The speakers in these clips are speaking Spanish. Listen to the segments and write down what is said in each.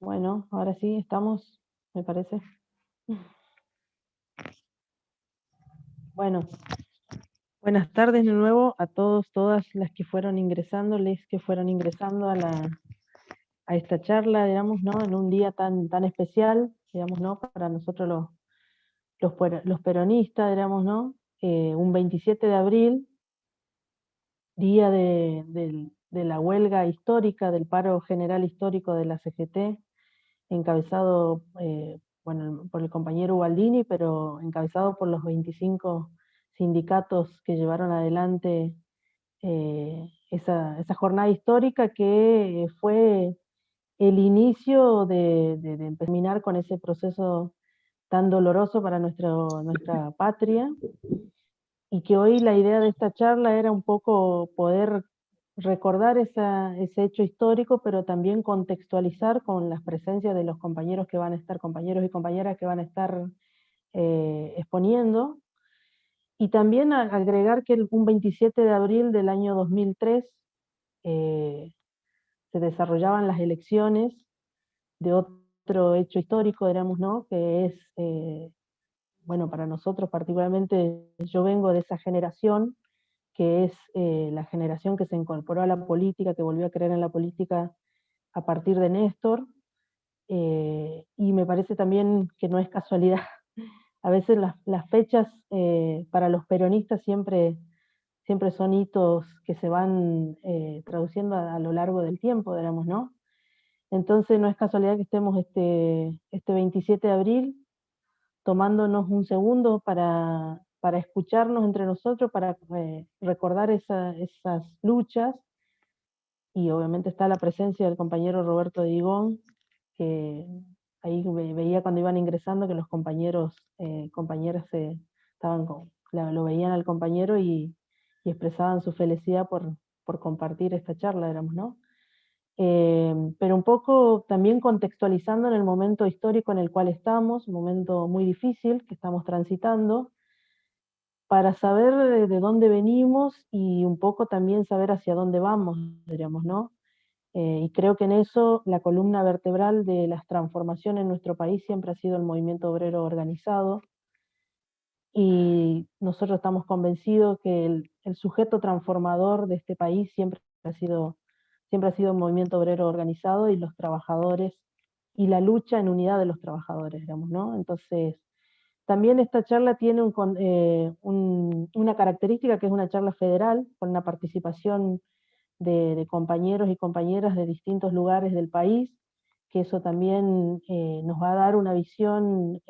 Bueno, ahora sí estamos, me parece. Bueno, buenas tardes de nuevo a todos, todas las que fueron ingresando, les que fueron ingresando a esta charla, digamos, ¿no? En un día tan especial, digamos, ¿no? Para nosotros los peronistas, digamos, ¿no? Un 27 de abril, día de la huelga histórica, del paro general histórico de la CGT, encabezado bueno, por el compañero Ubaldini, pero encabezado por los 25 sindicatos que llevaron adelante esa jornada histórica que fue el inicio de terminar con ese proceso tan doloroso para nuestra patria, y que hoy la idea de esta charla era un poco poder recordar ese hecho histórico, pero también contextualizar con las presencias de los compañeros que van a estar, compañeros y compañeras que van a estar exponiendo, y también agregar que un 27 de abril del año 2003 eh, se desarrollaban las elecciones de otro hecho histórico, digamos, ¿no? Que es, bueno, para nosotros particularmente, yo vengo de esa generación que es la generación que se incorporó a la política, que volvió a creer en la política a partir de Néstor, y me parece también que no es casualidad. A veces las fechas para los peronistas siempre son hitos que se van traduciendo a lo largo del tiempo, digamos, ¿no? Entonces no es casualidad que estemos este 27 de abril tomándonos un segundo para escucharnos entre nosotros, para recordar esas luchas, y obviamente está la presencia del compañero Roberto Digón, que ahí veía cuando iban ingresando que los compañeros, compañeras lo veían al compañero y expresaban su felicidad por compartir esta charla, éramos, ¿no? Pero un poco también contextualizando en el momento histórico en el cual estamos, un momento muy difícil que estamos transitando, para saber de dónde venimos y un poco también saber hacia dónde vamos, diríamos, ¿no? Y creo que en eso la columna vertebral de las transformaciones en nuestro país siempre ha sido el movimiento obrero organizado, y nosotros estamos convencidos que el sujeto transformador de este país siempre ha sido un movimiento obrero organizado y los trabajadores, y la lucha en unidad de los trabajadores, digamos, ¿no? Entonces, también esta charla tiene una característica, que es una charla federal, con una participación de compañeros y compañeras de distintos lugares del país, que eso también nos va a dar una visión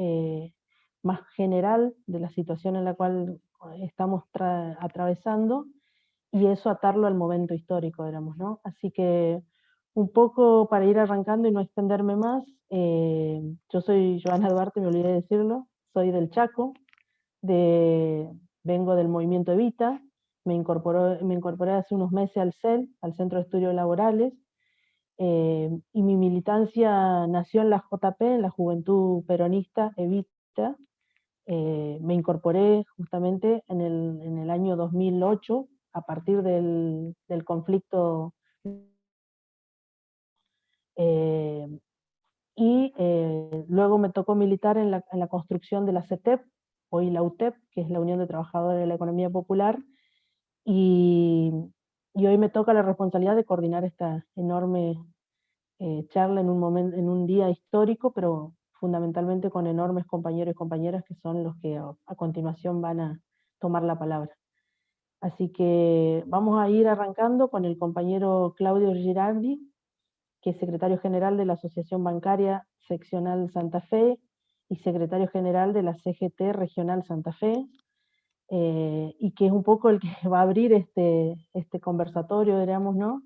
más general de la situación en la cual estamos atravesando, y eso atarlo al momento histórico, digamos, ¿no? Así que un poco para ir arrancando y no extenderme más, yo soy Joana Duarte, me olvidé de decirlo, soy del Chaco, de, vengo del movimiento Evita, me incorporé hace unos meses al CEL, al Centro de Estudios Laborales, y mi militancia nació en la JP, en la Juventud Peronista Evita. Me incorporé justamente en el año 2008, a partir del conflicto, eh, y luego me tocó militar en la construcción de la CETEP, hoy la UTEP, que es la Unión de Trabajadores de la Economía Popular, y, y hoy me toca la responsabilidad de coordinar esta enorme charla en un día histórico, pero fundamentalmente con enormes compañeros y compañeras que son los que a continuación van a tomar la palabra. Así que vamos a ir arrancando con el compañero Claudio Girardi, que es secretario general de la Asociación Bancaria Seccional Santa Fe y secretario general de la CGT Regional Santa Fe, y que es un poco el que va a abrir este conversatorio, diríamos, ¿no?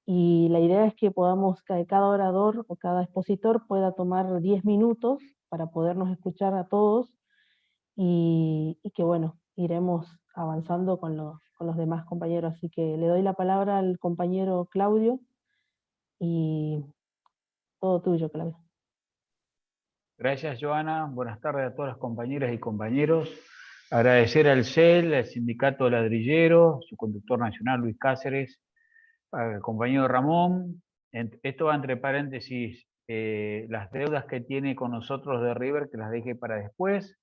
Y la idea es que podamos, cada orador o cada expositor pueda tomar 10 minutos para podernos escuchar a todos, y que bueno, iremos avanzando con los demás compañeros. Así que le doy la palabra al compañero Claudio, y todo tuyo, Claudio. Gracias, Joana. Buenas tardes a todas las compañeras y compañeros. Agradecer al CEL, al Sindicato Ladrillero, su conductor nacional Luis Cáceres, al compañero Ramón. Esto va entre paréntesis, las deudas que tiene con nosotros de River, que las deje para después.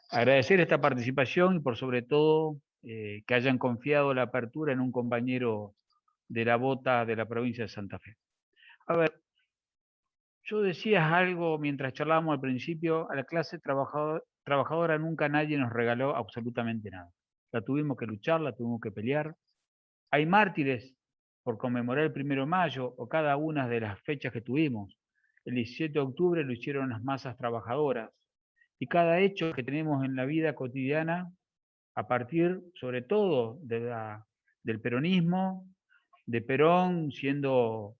Agradecer esta participación y por sobre todo que hayan confiado la apertura en un compañero de la bota de la provincia de Santa Fe. A ver, yo decía algo mientras charlábamos al principio, a la clase trabajadora nunca nadie nos regaló absolutamente nada. La tuvimos que luchar, la tuvimos que pelear. Hay mártires por conmemorar el 1 de mayo o cada una de las fechas que tuvimos. El 17 de octubre lo hicieron las masas trabajadoras. Y cada hecho que tenemos en la vida cotidiana, a partir sobre todo del peronismo, de Perón siendo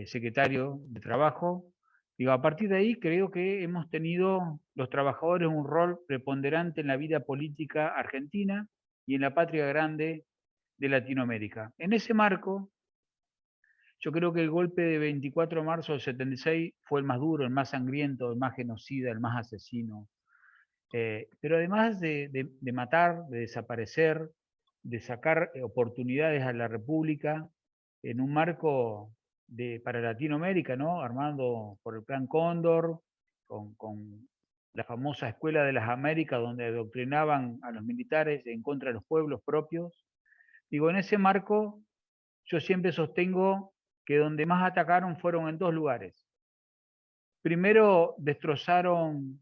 secretario de Trabajo, digo, a partir de ahí creo que hemos tenido los trabajadores un rol preponderante en la vida política argentina y en la patria grande de Latinoamérica. En ese marco, yo creo que el golpe de 24 de marzo del 76 fue el más duro, el más sangriento, el más genocida, el más asesino. Pero además de matar, de desaparecer, de sacar oportunidades a la República en un marco para Latinoamérica, ¿no? Armando por el Plan Cóndor, con la famosa Escuela de las Américas, donde adoctrinaban a los militares en contra de los pueblos propios. Digo, en ese marco, yo siempre sostengo que donde más atacaron fueron en dos lugares. Primero, destrozaron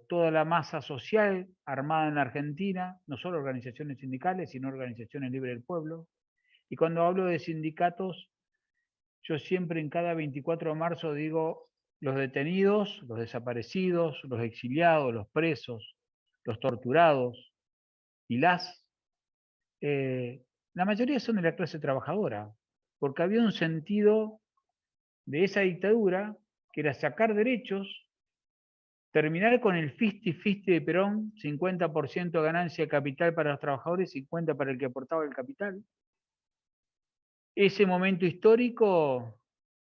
toda la masa social armada en la Argentina, no solo organizaciones sindicales, sino organizaciones libres del pueblo. Y cuando hablo de sindicatos, yo siempre en cada 24 de marzo digo los detenidos, los desaparecidos, los exiliados, los presos, los torturados y la mayoría son de la clase trabajadora, porque había un sentido de esa dictadura que era sacar derechos, terminar con el fisti-fisti de Perón, 50% de ganancia de capital para los trabajadores, 50% para el que aportaba el capital. Ese momento histórico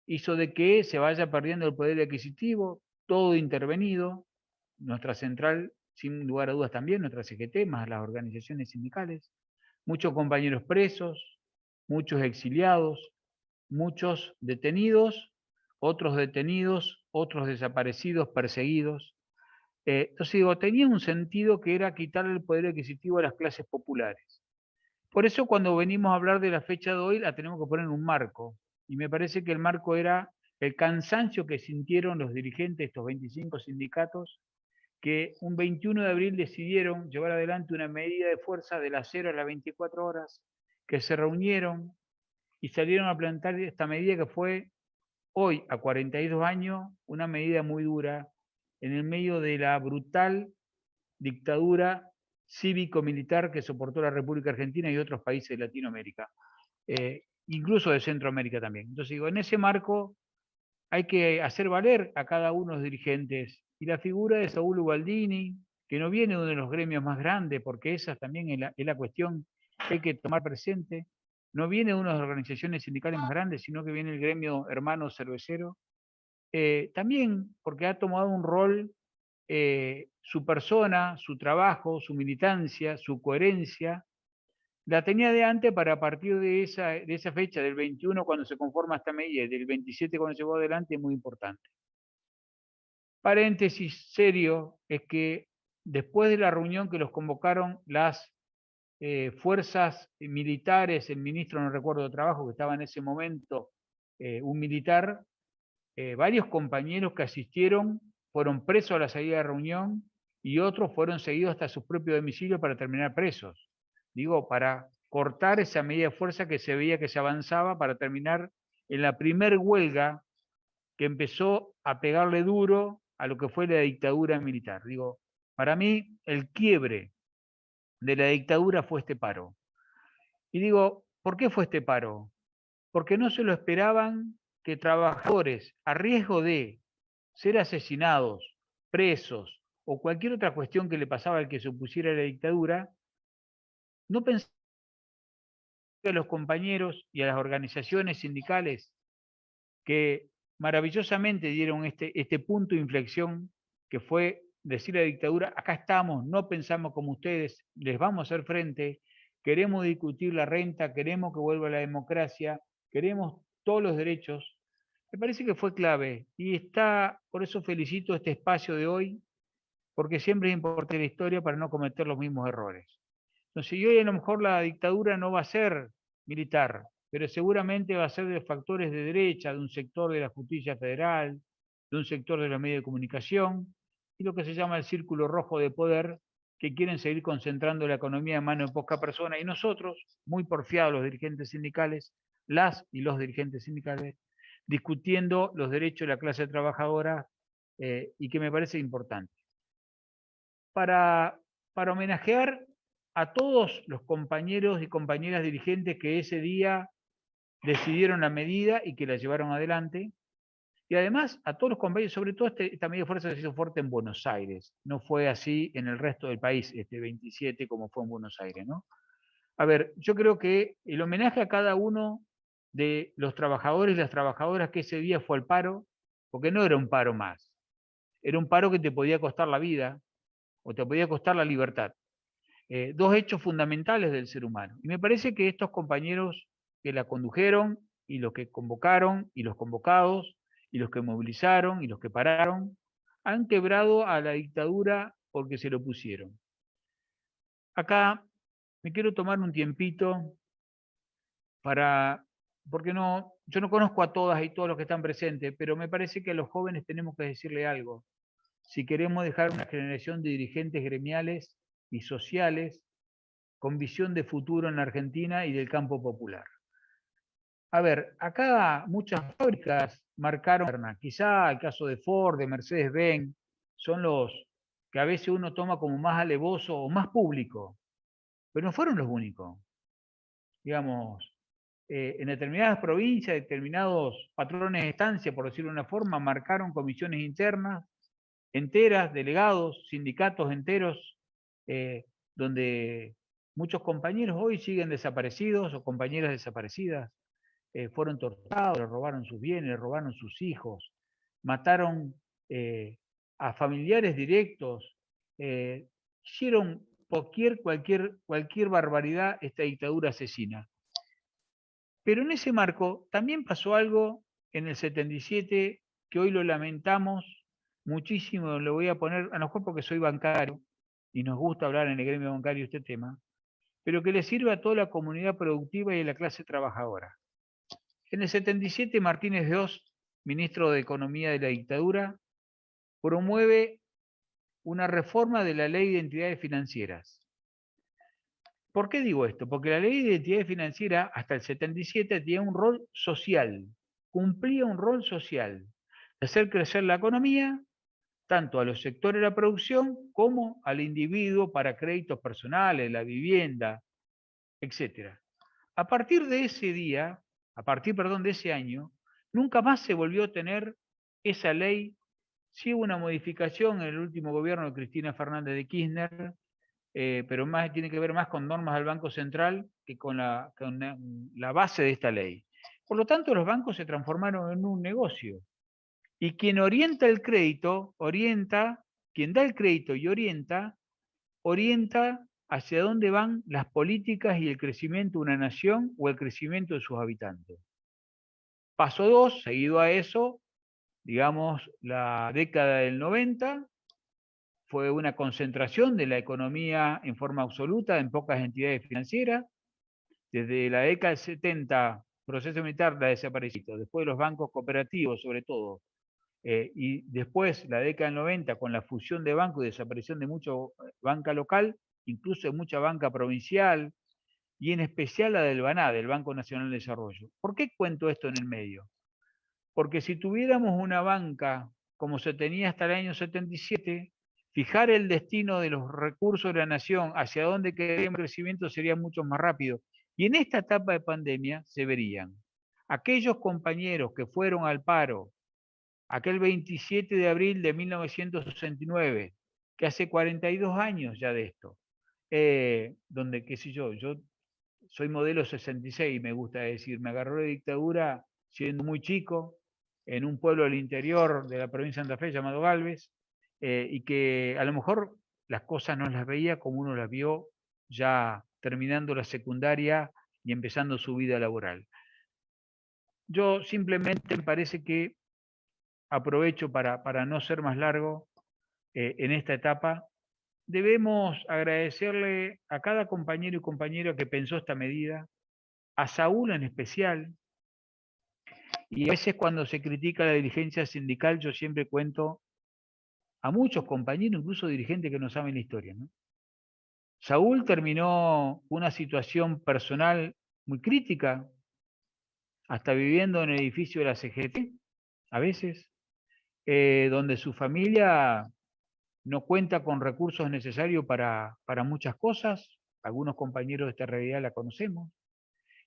hizo de que se vaya perdiendo el poder adquisitivo, todo intervenido, nuestra central, sin lugar a dudas también, nuestra CGT, más las organizaciones sindicales, muchos compañeros presos, muchos exiliados, muchos detenidos, otros desaparecidos, perseguidos. Entonces digo, tenía un sentido que era quitarle el poder adquisitivo a las clases populares. Por eso cuando venimos a hablar de la fecha de hoy la tenemos que poner en un marco. Y me parece que el marco era el cansancio que sintieron los dirigentes de estos 25 sindicatos que un 21 de abril decidieron llevar adelante una medida de fuerza de las 0 a las 24 horas, que se reunieron y salieron a plantar esta medida que fue hoy, a 42 años, una medida muy dura en el medio de la brutal dictadura cívico-militar que soportó la República Argentina y otros países de Latinoamérica, incluso de Centroamérica también. Entonces digo, en ese marco hay que hacer valer a cada uno de los dirigentes. Y la figura de Saúl Ubaldini, que no viene de uno de los gremios más grandes, porque esa también es la cuestión que hay que tomar presente, no viene de una de las organizaciones sindicales más grandes, sino que viene el gremio hermano cervecero, también porque ha tomado un rol, su persona, su trabajo, su militancia, su coherencia, la tenía de antes para a partir de esa fecha, del 21 cuando se conforma esta medida, y del 27 cuando se llevó adelante, es muy importante. Paréntesis serio es que después de la reunión que los convocaron las fuerzas militares, el ministro, no recuerdo de Trabajo, que estaba en ese momento, un militar, varios compañeros que asistieron fueron presos a la salida de reunión y otros fueron seguidos hasta sus propios domicilios para terminar presos. Digo, para cortar esa medida de fuerza que se veía que se avanzaba para terminar en la primer huelga que empezó a pegarle duro a lo que fue la dictadura militar. Digo, para mí el quiebre de la dictadura fue este paro. Y digo, ¿por qué fue este paro? Porque no se lo esperaban que trabajadores a riesgo de ser asesinados, presos o cualquier otra cuestión que le pasaba al que se opusiera a la dictadura, no pensaban a los compañeros y a las organizaciones sindicales que maravillosamente dieron este punto de inflexión que fue decir a la dictadura, acá estamos, no pensamos como ustedes, les vamos a hacer frente, queremos discutir la renta, queremos que vuelva la democracia, queremos todos los derechos. Me parece que fue clave y está, por eso felicito este espacio de hoy, porque siempre es importante la historia para no cometer los mismos errores. Entonces, y hoy a lo mejor la dictadura no va a ser militar, pero seguramente va a ser de factores de derecha, de un sector de la justicia federal, de un sector de los medios de comunicación, y lo que se llama el círculo rojo de poder, que quieren seguir concentrando la economía en manos de pocas personas, y nosotros, muy porfiados los dirigentes sindicales, las y los dirigentes sindicales, discutiendo los derechos de la clase trabajadora, y que me parece importante. Para, para homenajear a todos los compañeros y compañeras dirigentes que ese día decidieron la medida y que la llevaron adelante, y además a todos los compañeros, sobre todo esta medida de fuerza se hizo fuerte en Buenos Aires, no fue así en el resto del país, este 27 como fue en Buenos Aires, ¿no? A ver, yo creo que el homenaje a cada uno de los trabajadores y las trabajadoras que ese día fue al paro, porque no era un paro más, era un paro que te podía costar la vida o te podía costar la libertad. Dos hechos fundamentales del ser humano. Y me parece que estos compañeros que la condujeron y los que convocaron y los convocados y los que movilizaron y los que pararon han quebrado a la dictadura porque se lo pusieron. Acá me quiero tomar un tiempito para, porque no, yo no conozco a todas y todos los que están presentes, pero me parece que a los jóvenes tenemos que decirle algo. Si queremos dejar una generación de dirigentes gremiales y sociales con visión de futuro en la Argentina y del campo popular. A ver, acá muchas fábricas marcaron, quizá el caso de Ford, de Mercedes-Benz, son los que a veces uno toma como más alevoso o más público, pero no fueron los únicos. Digamos, en determinadas provincias, determinados patrones de estancia, por decirlo de una forma, marcaron comisiones internas enteras, delegados, sindicatos enteros, donde muchos compañeros hoy siguen desaparecidos o compañeras desaparecidas, fueron torturados, les robaron sus bienes, les robaron sus hijos, mataron a familiares directos, hicieron cualquier barbaridad esta dictadura asesina. Pero en ese marco también pasó algo en el 77 que hoy lo lamentamos muchísimo, lo voy a poner, a lo mejor porque soy bancario y nos gusta hablar en el gremio bancario este tema, pero que le sirve a toda la comunidad productiva y a la clase trabajadora. En el 77 Martínez de Oz, ministro de Economía de la dictadura, promueve una reforma de la ley de entidades financieras. ¿Por qué digo esto? Porque la ley de entidades financieras hasta el 77 tenía un rol social, cumplía un rol social, de hacer crecer la economía, tanto a los sectores de la producción como al individuo para créditos personales, la vivienda, etc. A partir de ese día, de ese año, nunca más se volvió a tener esa ley. Sí hubo una modificación en el último gobierno de Cristina Fernández de Kirchner, pero tiene que ver más con normas del Banco Central que con la base de esta ley. Por lo tanto, los bancos se transformaron en un negocio. Y quien orienta el crédito, quien da el crédito y orienta hacia dónde van las políticas y el crecimiento de una nación o el crecimiento de sus habitantes. Paso 2, seguido a eso, digamos, la década del 90, fue una concentración de la economía en forma absoluta en pocas entidades financieras. Desde la década del 70, proceso militar, la desapareció. Después los bancos cooperativos, sobre todo. Y después, la década del 90, con la fusión de bancos y desaparición de mucha banca local, incluso de mucha banca provincial, y en especial la del BANA, del Banco Nacional de Desarrollo. ¿Por qué cuento esto en el medio? Porque si tuviéramos una banca como se tenía hasta el año 77, fijar el destino de los recursos de la nación hacia dónde queremos crecimiento sería mucho más rápido. Y en esta etapa de pandemia se verían aquellos compañeros que fueron al paro aquel 27 de abril de 1969, que hace 42 años ya de esto, donde, qué sé yo soy modelo 66, me gusta decir, me agarró la dictadura siendo muy chico, en un pueblo del interior de la provincia de Santa Fe llamado Galvez, y que a lo mejor las cosas no las veía como uno las vio ya terminando la secundaria y empezando su vida laboral. Yo simplemente me parece que aprovecho para no ser más largo en esta etapa. Debemos agradecerle a cada compañero y compañera que pensó esta medida, a Saúl en especial, y a veces cuando se critica la dirigencia sindical, yo siempre cuento a muchos compañeros, incluso dirigentes que no saben la historia, ¿no? Saúl terminó una situación personal muy crítica, hasta viviendo en el edificio de la CGT, a veces, donde su familia no cuenta con recursos necesarios para muchas cosas. Algunos compañeros de esta realidad la conocemos.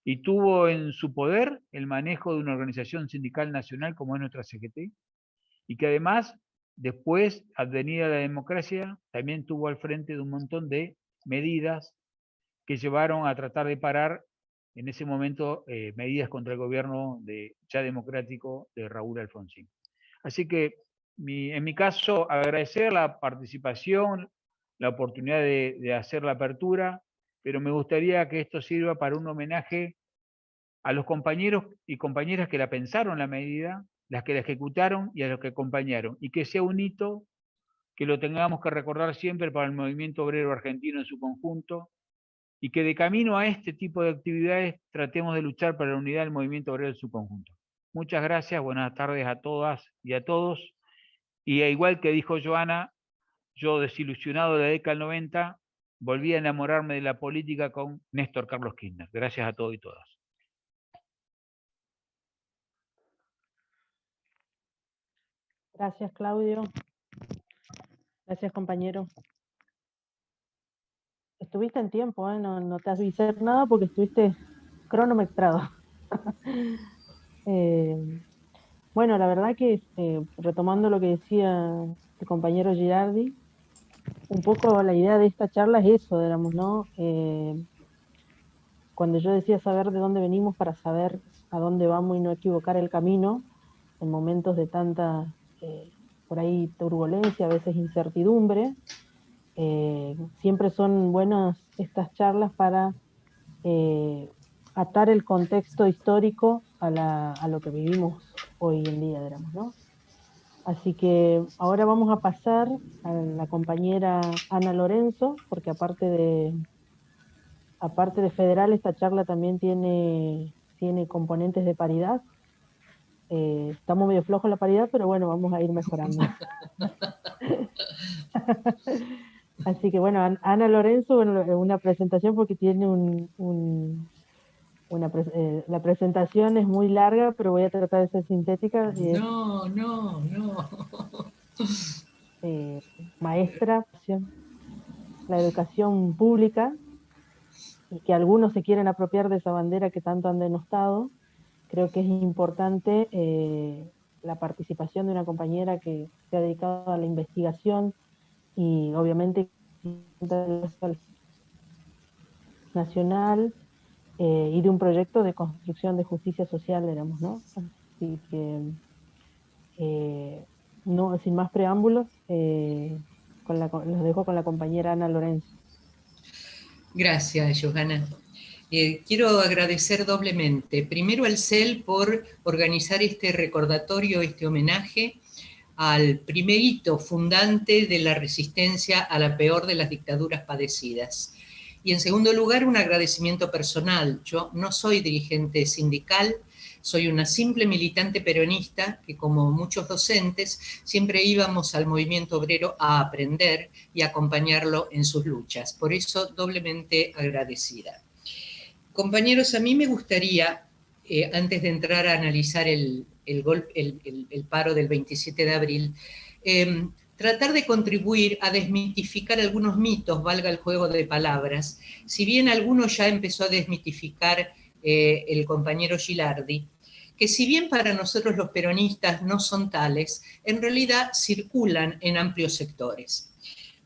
Y tuvo en su poder el manejo de una organización sindical nacional como es nuestra CGT, y que además, después, advenida la democracia, también tuvo al frente de un montón de medidas que llevaron a tratar de parar en ese momento medidas contra el gobierno ya democrático de Raúl Alfonsín. Así que en mi caso, agradecer la participación, la oportunidad de hacer la apertura, pero me gustaría que esto sirva para un homenaje a los compañeros y compañeras que la pensaron la medida, las que la ejecutaron y a los que acompañaron, y que sea un hito que lo tengamos que recordar siempre para el movimiento obrero argentino en su conjunto, y que de camino a este tipo de actividades tratemos de luchar por la unidad del movimiento obrero en su conjunto. Muchas gracias, buenas tardes a todas y a todos, y igual que dijo Joana, yo desilusionado de la década del 90, volví a enamorarme de la política con Néstor Carlos Kirchner. Gracias a todos y todas. Gracias, Claudio. Gracias, compañero. Estuviste en tiempo, ¿eh? No te avisé nada porque estuviste cronometrado. Bueno, la verdad que retomando lo que decía el compañero Girardi, un poco la idea de esta charla es eso, digamos, ¿no? Cuando yo decía saber de dónde venimos para saber a dónde vamos y no equivocar el camino en momentos de tanta, por ahí, turbulencia, a veces incertidumbre, siempre son buenas estas charlas para atar el contexto histórico a lo que vivimos hoy en día, digamos, ¿no? Así que ahora vamos a pasar a la compañera Ana Lorenzo, porque aparte de federal, esta charla también tiene componentes de paridad. Estamos medio flojos en la paridad, pero bueno, vamos a ir mejorando. Así que bueno, Ana Lorenzo, bueno, una presentación porque tiene la presentación es muy larga, pero voy a tratar de ser sintética. No. Maestra, la educación pública, y que algunos se quieren apropiar de esa bandera que tanto han denostado. Creo que es importante la participación de una compañera que se ha dedicado a la investigación y obviamente nacional y de un proyecto de construcción de justicia social, digamos, ¿no? Así que, no, sin más preámbulos, los dejo con la compañera Ana Lorenzo. Gracias, Johanna. Quiero agradecer doblemente, primero al CEL por organizar este recordatorio, este homenaje al primer hito fundante de la resistencia a la peor de las dictaduras padecidas. Y en segundo lugar, un agradecimiento personal. Yo no soy dirigente sindical, soy una simple militante peronista que, como muchos docentes, siempre íbamos al movimiento obrero a aprender y acompañarlo en sus luchas. Por eso, doblemente agradecida. Compañeros, a mí me gustaría, antes de entrar a analizar el paro del 27 de abril, tratar de contribuir a desmitificar algunos mitos, valga el juego de palabras. Si bien algunos ya empezó a desmitificar el compañero Gilardi, que si bien para nosotros los peronistas no son tales, en realidad circulan en amplios sectores.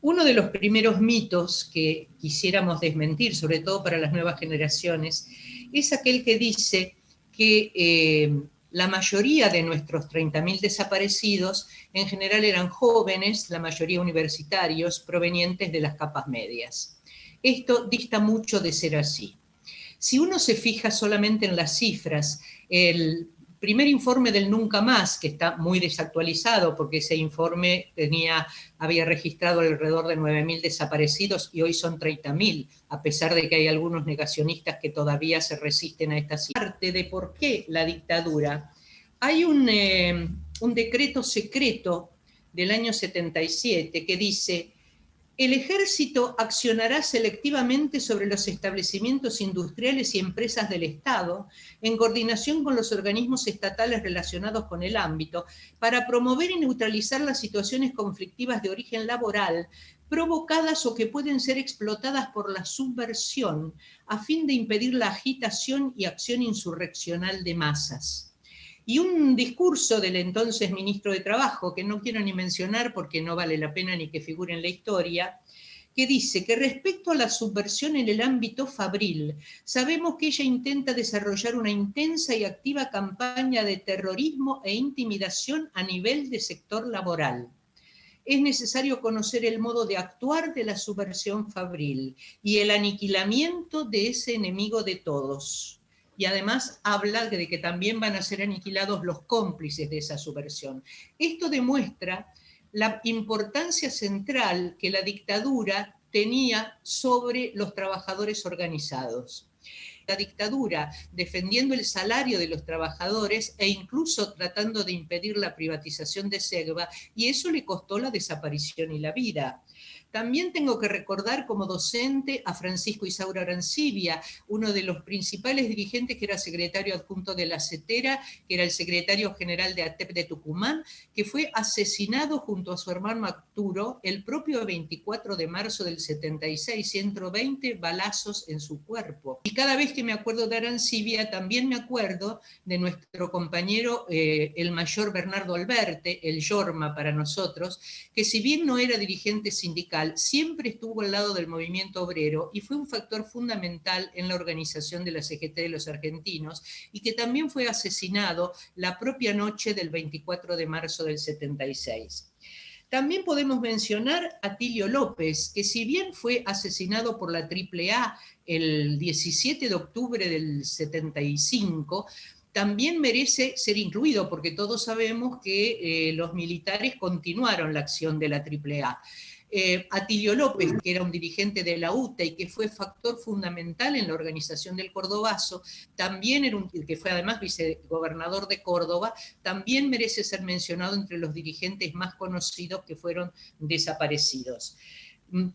Uno de los primeros mitos que quisiéramos desmentir, sobre todo para las nuevas generaciones, es aquel que dice que la mayoría de nuestros 30.000 desaparecidos en general eran jóvenes, la mayoría universitarios, provenientes de las capas medias. Esto dista mucho de ser así. Si uno se fija solamente en las cifras, el primer informe del Nunca Más, que está muy desactualizado porque ese informe había registrado alrededor de 9.000 desaparecidos y hoy son 30.000, a pesar de que hay algunos negacionistas que todavía se resisten a esta situación. Parte de por qué la dictadura. Hay un decreto secreto del año 77 que dice: el ejército accionará selectivamente sobre los establecimientos industriales y empresas del Estado, en coordinación con los organismos estatales relacionados con el ámbito, para promover y neutralizar las situaciones conflictivas de origen laboral, provocadas o que pueden ser explotadas por la subversión, a fin de impedir la agitación y acción insurreccional de masas. Y un discurso del entonces ministro de Trabajo, que no quiero ni mencionar porque no vale la pena ni que figure en la historia, que dice que respecto a la subversión en el ámbito fabril, sabemos que ella intenta desarrollar una intensa y activa campaña de terrorismo e intimidación a nivel de sector laboral. Es necesario conocer el modo de actuar de la subversión fabril y el aniquilamiento de ese enemigo de todos. Y además habla de que también van a ser aniquilados los cómplices de esa subversión. Esto demuestra la importancia central que la dictadura tenía sobre los trabajadores organizados. La dictadura defendiendo el salario de los trabajadores e incluso tratando de impedir la privatización de Segva, y eso le costó la desaparición y la vida. También tengo que recordar como docente a Francisco Isaura Arancibia, uno de los principales dirigentes que era secretario adjunto de la CETERA, que era el secretario general de ATEP de Tucumán, que fue asesinado junto a su hermano Arturo el propio 24 de marzo del 76, 120 balazos en su cuerpo. Y cada vez que me acuerdo de Arancibia, también me acuerdo de nuestro compañero, el mayor Bernardo Alberte, el Yorma para nosotros, que si bien no era dirigente sindical, siempre estuvo al lado del movimiento obrero y fue un factor fundamental en la organización de la CGT de los argentinos, y que también fue asesinado la propia noche del 24 de marzo del 76. También podemos mencionar a Tilio López, que si bien fue asesinado por la AAA el 17 de octubre del 75, también merece ser incluido, porque todos sabemos que los militares continuaron la acción de la AAA. Atilio López, que era un dirigente de la UTA y que fue factor fundamental en la organización del Cordobazo, también era que fue además vicegobernador de Córdoba, también merece ser mencionado entre los dirigentes más conocidos que fueron desaparecidos.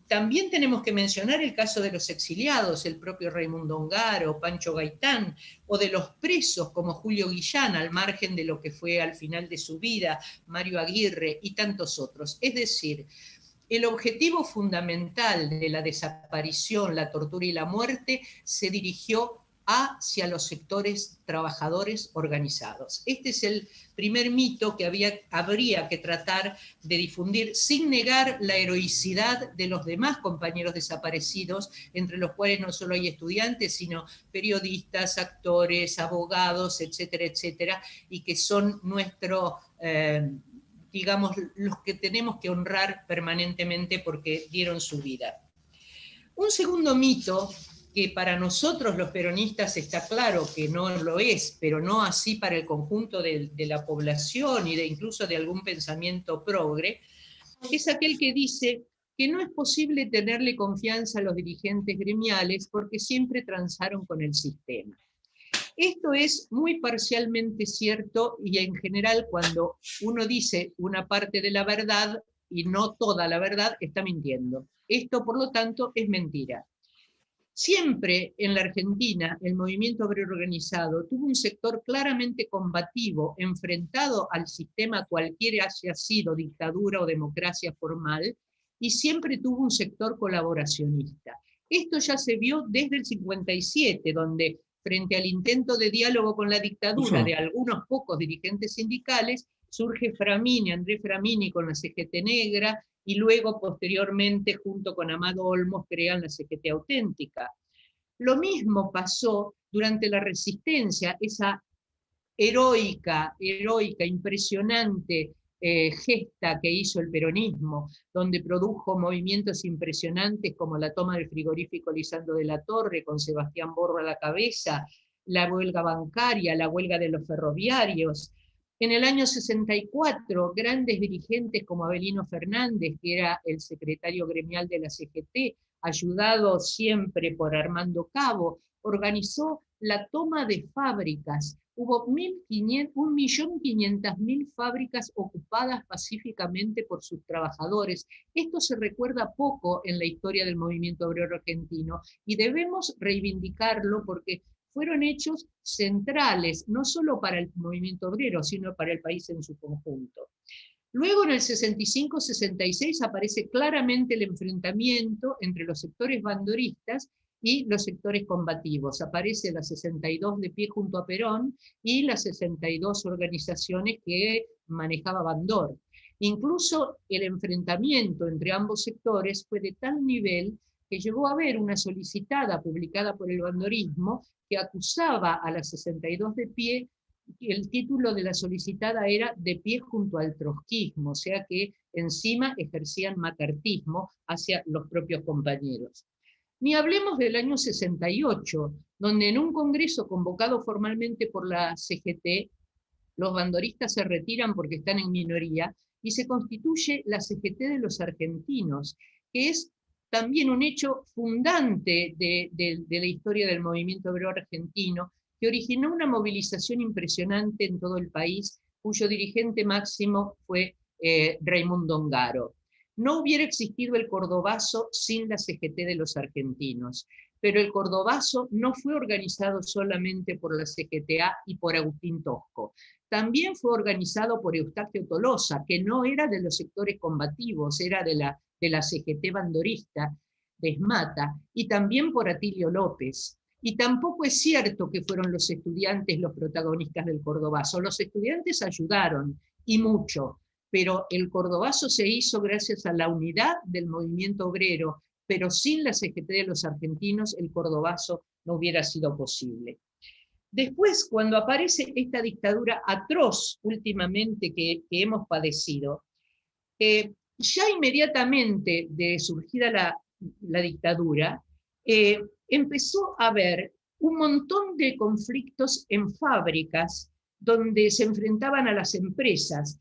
También tenemos que mencionar el caso de los exiliados, el propio Raimundo Ongaro, Pancho Gaitán, o de los presos como Julio Guillán, al margen de lo que fue al final de su vida, Mario Aguirre y tantos otros. Es decir, el objetivo fundamental de la desaparición, la tortura y la muerte se dirigió hacia los sectores trabajadores organizados. Este es el primer mito que habría que tratar de difundir sin negar la heroicidad de los demás compañeros desaparecidos, entre los cuales no solo hay estudiantes, sino periodistas, actores, abogados, etcétera, etcétera, y que son nuestro... digamos, los que tenemos que honrar permanentemente porque dieron su vida. Un segundo mito, que para nosotros los peronistas está claro que no lo es, pero no así para el conjunto de la población y incluso de algún pensamiento progre, es aquel que dice que no es posible tenerle confianza a los dirigentes gremiales porque siempre transaron con el sistema. Esto es muy parcialmente cierto, y en general cuando uno dice una parte de la verdad y no toda la verdad, está mintiendo. Esto, por lo tanto, es mentira. Siempre en la Argentina el movimiento obrero organizado tuvo un sector claramente combativo, enfrentado al sistema cualquiera haya sido dictadura o democracia formal, y siempre tuvo un sector colaboracionista. Esto ya se vio desde el 57, donde frente al intento de diálogo con la dictadura de algunos pocos dirigentes sindicales, surge Framini, Andrés Framini con la CGT Negra, y luego posteriormente junto con Amado Olmos crean la CGT Auténtica. Lo mismo pasó durante la resistencia, esa heroica, impresionante gesta que hizo el peronismo, donde produjo movimientos impresionantes como la toma del frigorífico Lisandro de la Torre con Sebastián Borro a la cabeza, la huelga bancaria, la huelga de los ferroviarios. En el año 64, grandes dirigentes como Avelino Fernández, que era el secretario gremial de la CGT, ayudado siempre por Armando Cabo, organizó la toma de fábricas. Hubo 1.500.000 fábricas ocupadas pacíficamente por sus trabajadores. Esto se recuerda poco en la historia del movimiento obrero argentino y debemos reivindicarlo porque fueron hechos centrales, no solo para el movimiento obrero, sino para el país en su conjunto. Luego, en el 65-66, aparece claramente el enfrentamiento entre los sectores bandoristas y los sectores combativos. Aparece la 62 de pie junto a Perón y las 62 organizaciones que manejaba Bandor. Incluso el enfrentamiento entre ambos sectores fue de tal nivel que llegó a haber una solicitada publicada por el bandorismo que acusaba a las 62 de pie. El título de la solicitada era De pie junto al trotskismo, o sea que encima ejercían macartismo hacia los propios compañeros. Ni hablemos del año 68, donde en un congreso convocado formalmente por la CGT, los bandoristas se retiran porque están en minoría y se constituye la CGT de los argentinos, que es también un hecho fundante de la historia del movimiento obrero argentino, que originó una movilización impresionante en todo el país, cuyo dirigente máximo fue Raimundo Ongaro. No hubiera existido el Cordobazo sin la CGT de los argentinos, pero el Cordobazo no fue organizado solamente por la CGTA y por Agustín Tosco. También fue organizado por Eustaquio Tolosa, que no era de los sectores combativos, era de la CGT bandorista de Esmata, y también por Atilio López. Y tampoco es cierto que fueron los estudiantes los protagonistas del Cordobazo. Los estudiantes ayudaron, y mucho, pero el Cordobazo se hizo gracias a la unidad del movimiento obrero, pero sin la CGT de los argentinos el Cordobazo no hubiera sido posible. Después, cuando aparece esta dictadura atroz últimamente que hemos padecido, ya inmediatamente de surgida la dictadura, empezó a haber un montón de conflictos en fábricas donde se enfrentaban a las empresas.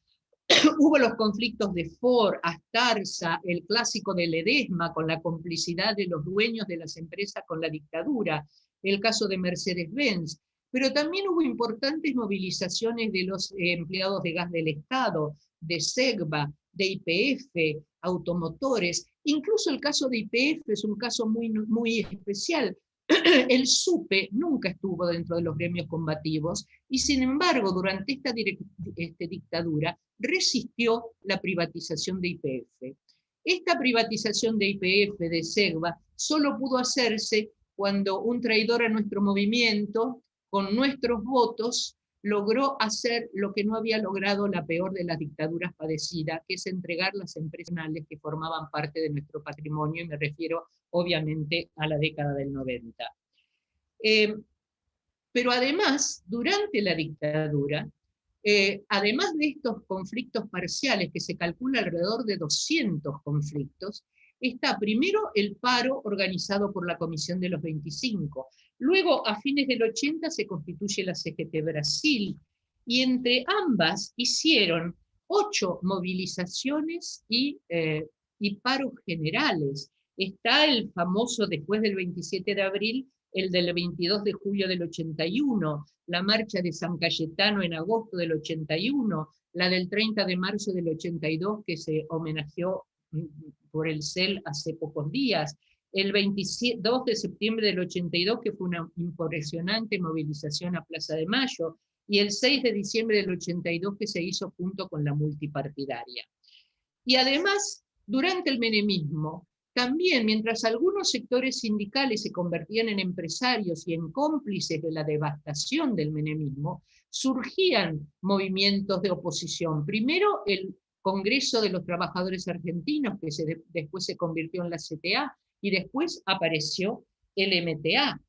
Hubo los conflictos de Ford, Astarza, el clásico de Ledesma con la complicidad de los dueños de las empresas con la dictadura, el caso de Mercedes-Benz, pero también hubo importantes movilizaciones de los empleados de gas del Estado, de SEGBA, de YPF, automotores. Incluso el caso de YPF es un caso muy, muy especial. El SUPE nunca estuvo dentro de los gremios combativos y sin embargo durante esta dictadura resistió la privatización de YPF. Esta privatización de YPF, de SEGBA, solo pudo hacerse cuando un traidor a nuestro movimiento, con nuestros votos, logró hacer lo que no había logrado la peor de las dictaduras padecidas, que es entregar las empresas nacionales que formaban parte de nuestro patrimonio, y me refiero obviamente a la década del 90. Pero además, durante la dictadura, además de estos conflictos parciales, que se calcula alrededor de 200 conflictos, está primero el paro organizado por la Comisión de los 25. Luego, a fines del 80, se constituye la CGT Brasil, y entre ambas hicieron 8 movilizaciones y paros generales. Está el famoso, después del 27 de abril, el del 22 de julio del 81, la marcha de San Cayetano en agosto del 81, la del 30 de marzo del 82, que se homenajeó por el CEL hace pocos días, el 22 de septiembre del 82, que fue una impresionante movilización a Plaza de Mayo, y el 6 de diciembre del 82, que se hizo junto con la multipartidaria. Y además, durante el menemismo, también, mientras algunos sectores sindicales se convertían en empresarios y en cómplices de la devastación del menemismo, surgían movimientos de oposición. Primero, el Congreso de los Trabajadores Argentinos, que después se convirtió en la CTA, y después apareció el MTA,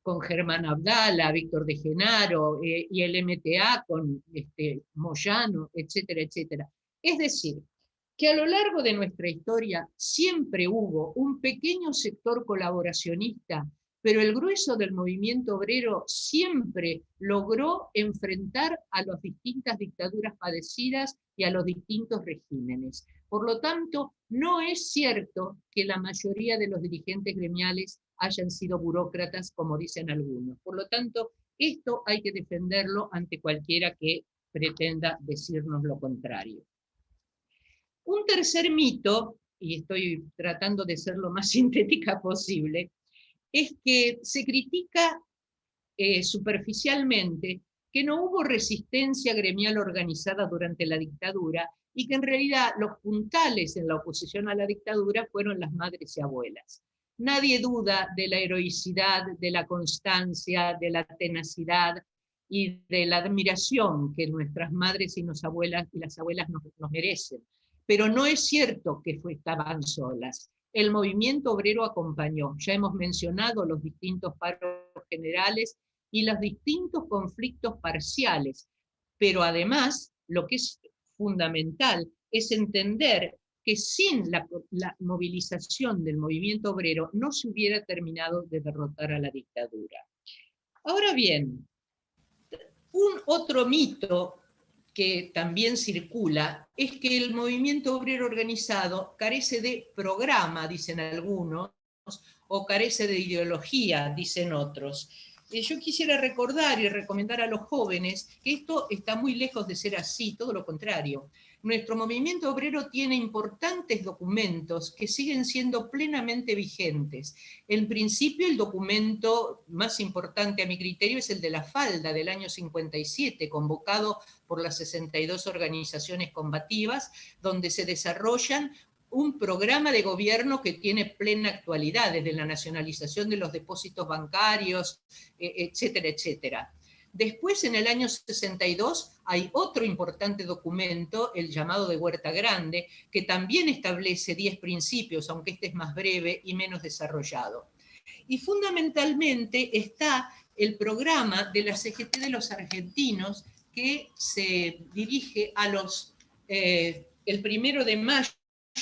con Germán Abdala, Víctor de Genaro, y el MTA con Moyano, etcétera, etcétera. Es decir, que a lo largo de nuestra historia siempre hubo un pequeño sector colaboracionista, pero el grueso del movimiento obrero siempre logró enfrentar a las distintas dictaduras padecidas y a los distintos regímenes. Por lo tanto, no es cierto que la mayoría de los dirigentes gremiales hayan sido burócratas, como dicen algunos. Por lo tanto, esto hay que defenderlo ante cualquiera que pretenda decirnos lo contrario. Un tercer mito, y estoy tratando de ser lo más sintética posible, es que se critica superficialmente que no hubo resistencia gremial organizada durante la dictadura y que en realidad los puntales en la oposición a la dictadura fueron las madres y abuelas. Nadie duda de la heroicidad, de la constancia, de la tenacidad y de la admiración que nuestras madres y las abuelas nos merecen. Pero no es cierto que estaban solas. El movimiento obrero acompañó. Ya hemos mencionado los distintos paros generales y los distintos conflictos parciales. Pero además, lo que es fundamental es entender que sin la movilización del movimiento obrero no se hubiera terminado de derrotar a la dictadura. Ahora bien, un otro mito que también circula es que el movimiento obrero organizado carece de programa, dicen algunos, o carece de ideología, dicen otros. Yo quisiera recordar y recomendar a los jóvenes que esto está muy lejos de ser así, todo lo contrario. Nuestro movimiento obrero tiene importantes documentos que siguen siendo plenamente vigentes. En principio, el documento más importante a mi criterio es el de la Falda del año 57, convocado por las 62 organizaciones combativas, donde se desarrollan un programa de gobierno que tiene plena actualidad, desde la nacionalización de los depósitos bancarios, etcétera, etcétera. Después, en el año 62, hay otro importante documento, el llamado de Huerta Grande, que también establece 10 principios, aunque este es más breve y menos desarrollado. Y fundamentalmente está el programa de la CGT de los argentinos, que se dirige a el 1 de mayo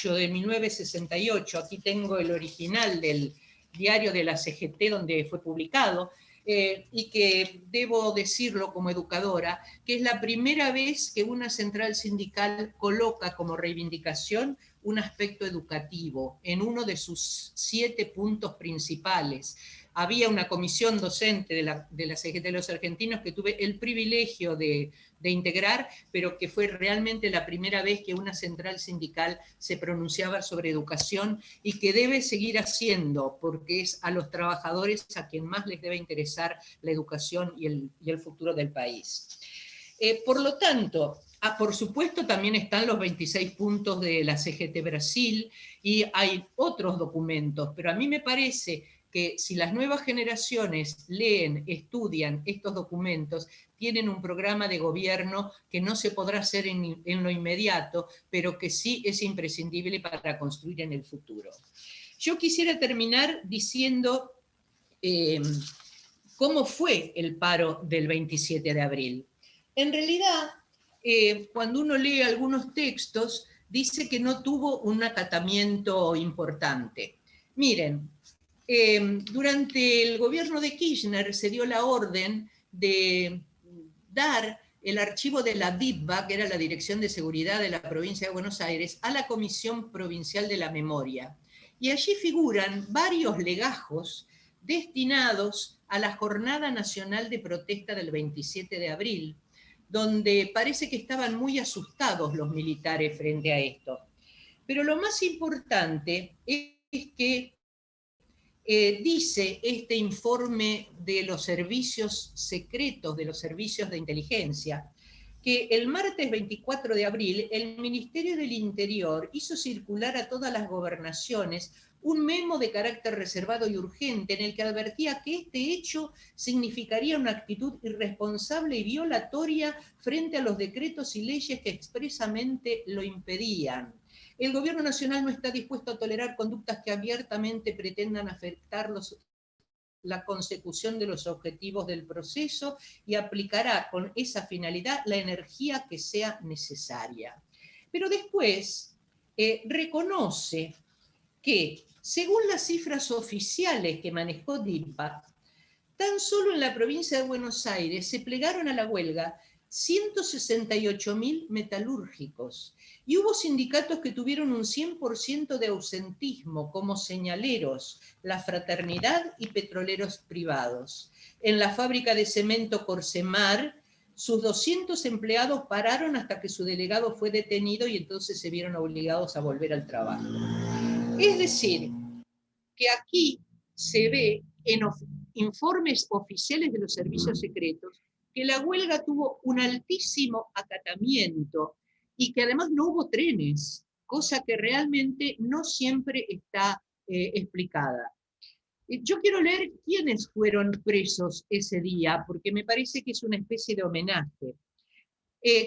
de 1968, aquí tengo el original del diario de la CGT donde fue publicado, y que debo decirlo como educadora, que es la primera vez que una central sindical coloca como reivindicación un aspecto educativo en uno de sus 7 puntos principales. Había una comisión docente de la CGT de los argentinos que tuve el privilegio de integrar, pero que fue realmente la primera vez que una central sindical se pronunciaba sobre educación y que debe seguir haciendo, porque es a los trabajadores a quien más les debe interesar la educación y el futuro del país. Por lo tanto, por supuesto también están los 26 puntos de la CGT Brasil y hay otros documentos, pero a mí me parece que si las nuevas generaciones leen, estudian estos documentos, tienen un programa de gobierno que no se podrá hacer en lo inmediato, pero que sí es imprescindible para construir en el futuro. Yo quisiera terminar diciendo cómo fue el paro del 27 de abril. En realidad, cuando uno lee algunos textos, dice que no tuvo un acatamiento importante. Miren, durante el gobierno de Kirchner se dio la orden de dar el archivo de la DIPBA, que era la Dirección de Seguridad de la Provincia de Buenos Aires, a la Comisión Provincial de la Memoria. Y allí figuran varios legajos destinados a la Jornada Nacional de Protesta del 27 de abril, donde parece que estaban muy asustados los militares frente a esto. Pero lo más importante es que dice este informe de los servicios secretos, de los servicios de inteligencia, que el martes 24 de abril el Ministerio del Interior hizo circular a todas las gobernaciones un memo de carácter reservado y urgente en el que advertía que este hecho significaría una actitud irresponsable y violatoria frente a los decretos y leyes que expresamente lo impedían. El gobierno nacional no está dispuesto a tolerar conductas que abiertamente pretendan afectar la consecución de los objetivos del proceso y aplicará con esa finalidad la energía que sea necesaria. Pero después reconoce que Según las cifras oficiales que manejó DIRPA, tan solo en la provincia de Buenos Aires se plegaron a la huelga 168.000 metalúrgicos y hubo sindicatos que tuvieron un 100% de ausentismo, como señaleros, la Fraternidad y petroleros privados. En la fábrica de cemento Corsemar, sus 200 empleados pararon hasta que su delegado fue detenido y entonces se vieron obligados a volver al trabajo. Es decir, que aquí se ve en informes oficiales de los servicios secretos que la huelga tuvo un altísimo acatamiento y que además no hubo trenes, cosa que realmente no siempre está explicada. Yo quiero leer quiénes fueron presos ese día, porque me parece que es una especie de homenaje.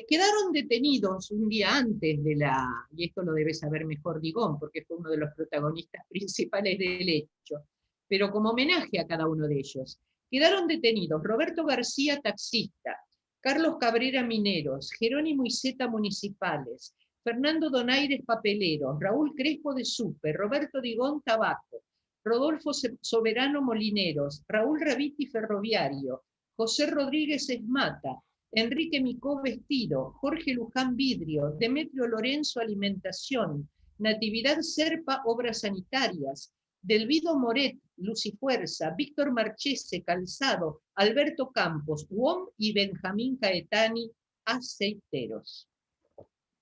Quedaron detenidos un día antes de la, y esto lo debe saber mejor Digón, porque fue uno de los protagonistas principales del hecho, pero como homenaje a cada uno de ellos. Quedaron detenidos Roberto García, taxista, Carlos Cabrera, mineros, Jerónimo Iceta, municipales, Fernando Donaires, papeleros, Raúl Crespo, de Supe, Roberto Digón, tabaco, Rodolfo Soberano, molineros, Raúl Raviti, ferroviario, José Rodríguez Esmata, Enrique Micó, vestido, Jorge Luján, vidrio, Demetrio Lorenzo, alimentación, Natividad Serpa, obras sanitarias, Delvido Moret, luz y fuerza, Víctor Marchese, calzado, Alberto Campos, UOM y Benjamín Caetani, aceiteros.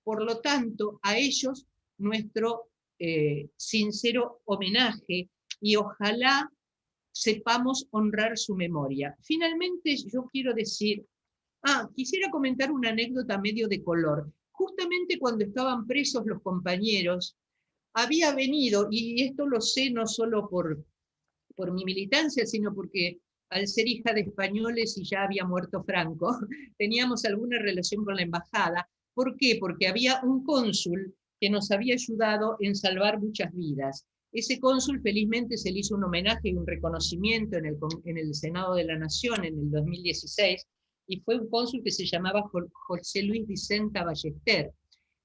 Por lo tanto, a ellos nuestro sincero homenaje y ojalá sepamos honrar su memoria. Finalmente, yo quiero decir, quisiera comentar una anécdota medio de color. Justamente cuando estaban presos los compañeros, había venido, y esto lo sé no solo por mi militancia, sino porque al ser hija de españoles y ya había muerto Franco, teníamos alguna relación con la embajada. ¿Por qué? Porque había un cónsul que nos había ayudado en salvar muchas vidas. Ese cónsul felizmente se le hizo un homenaje y un reconocimiento en el Senado de la Nación en el 2016, y fue un cónsul que se llamaba José Luis Vicenta Ballester,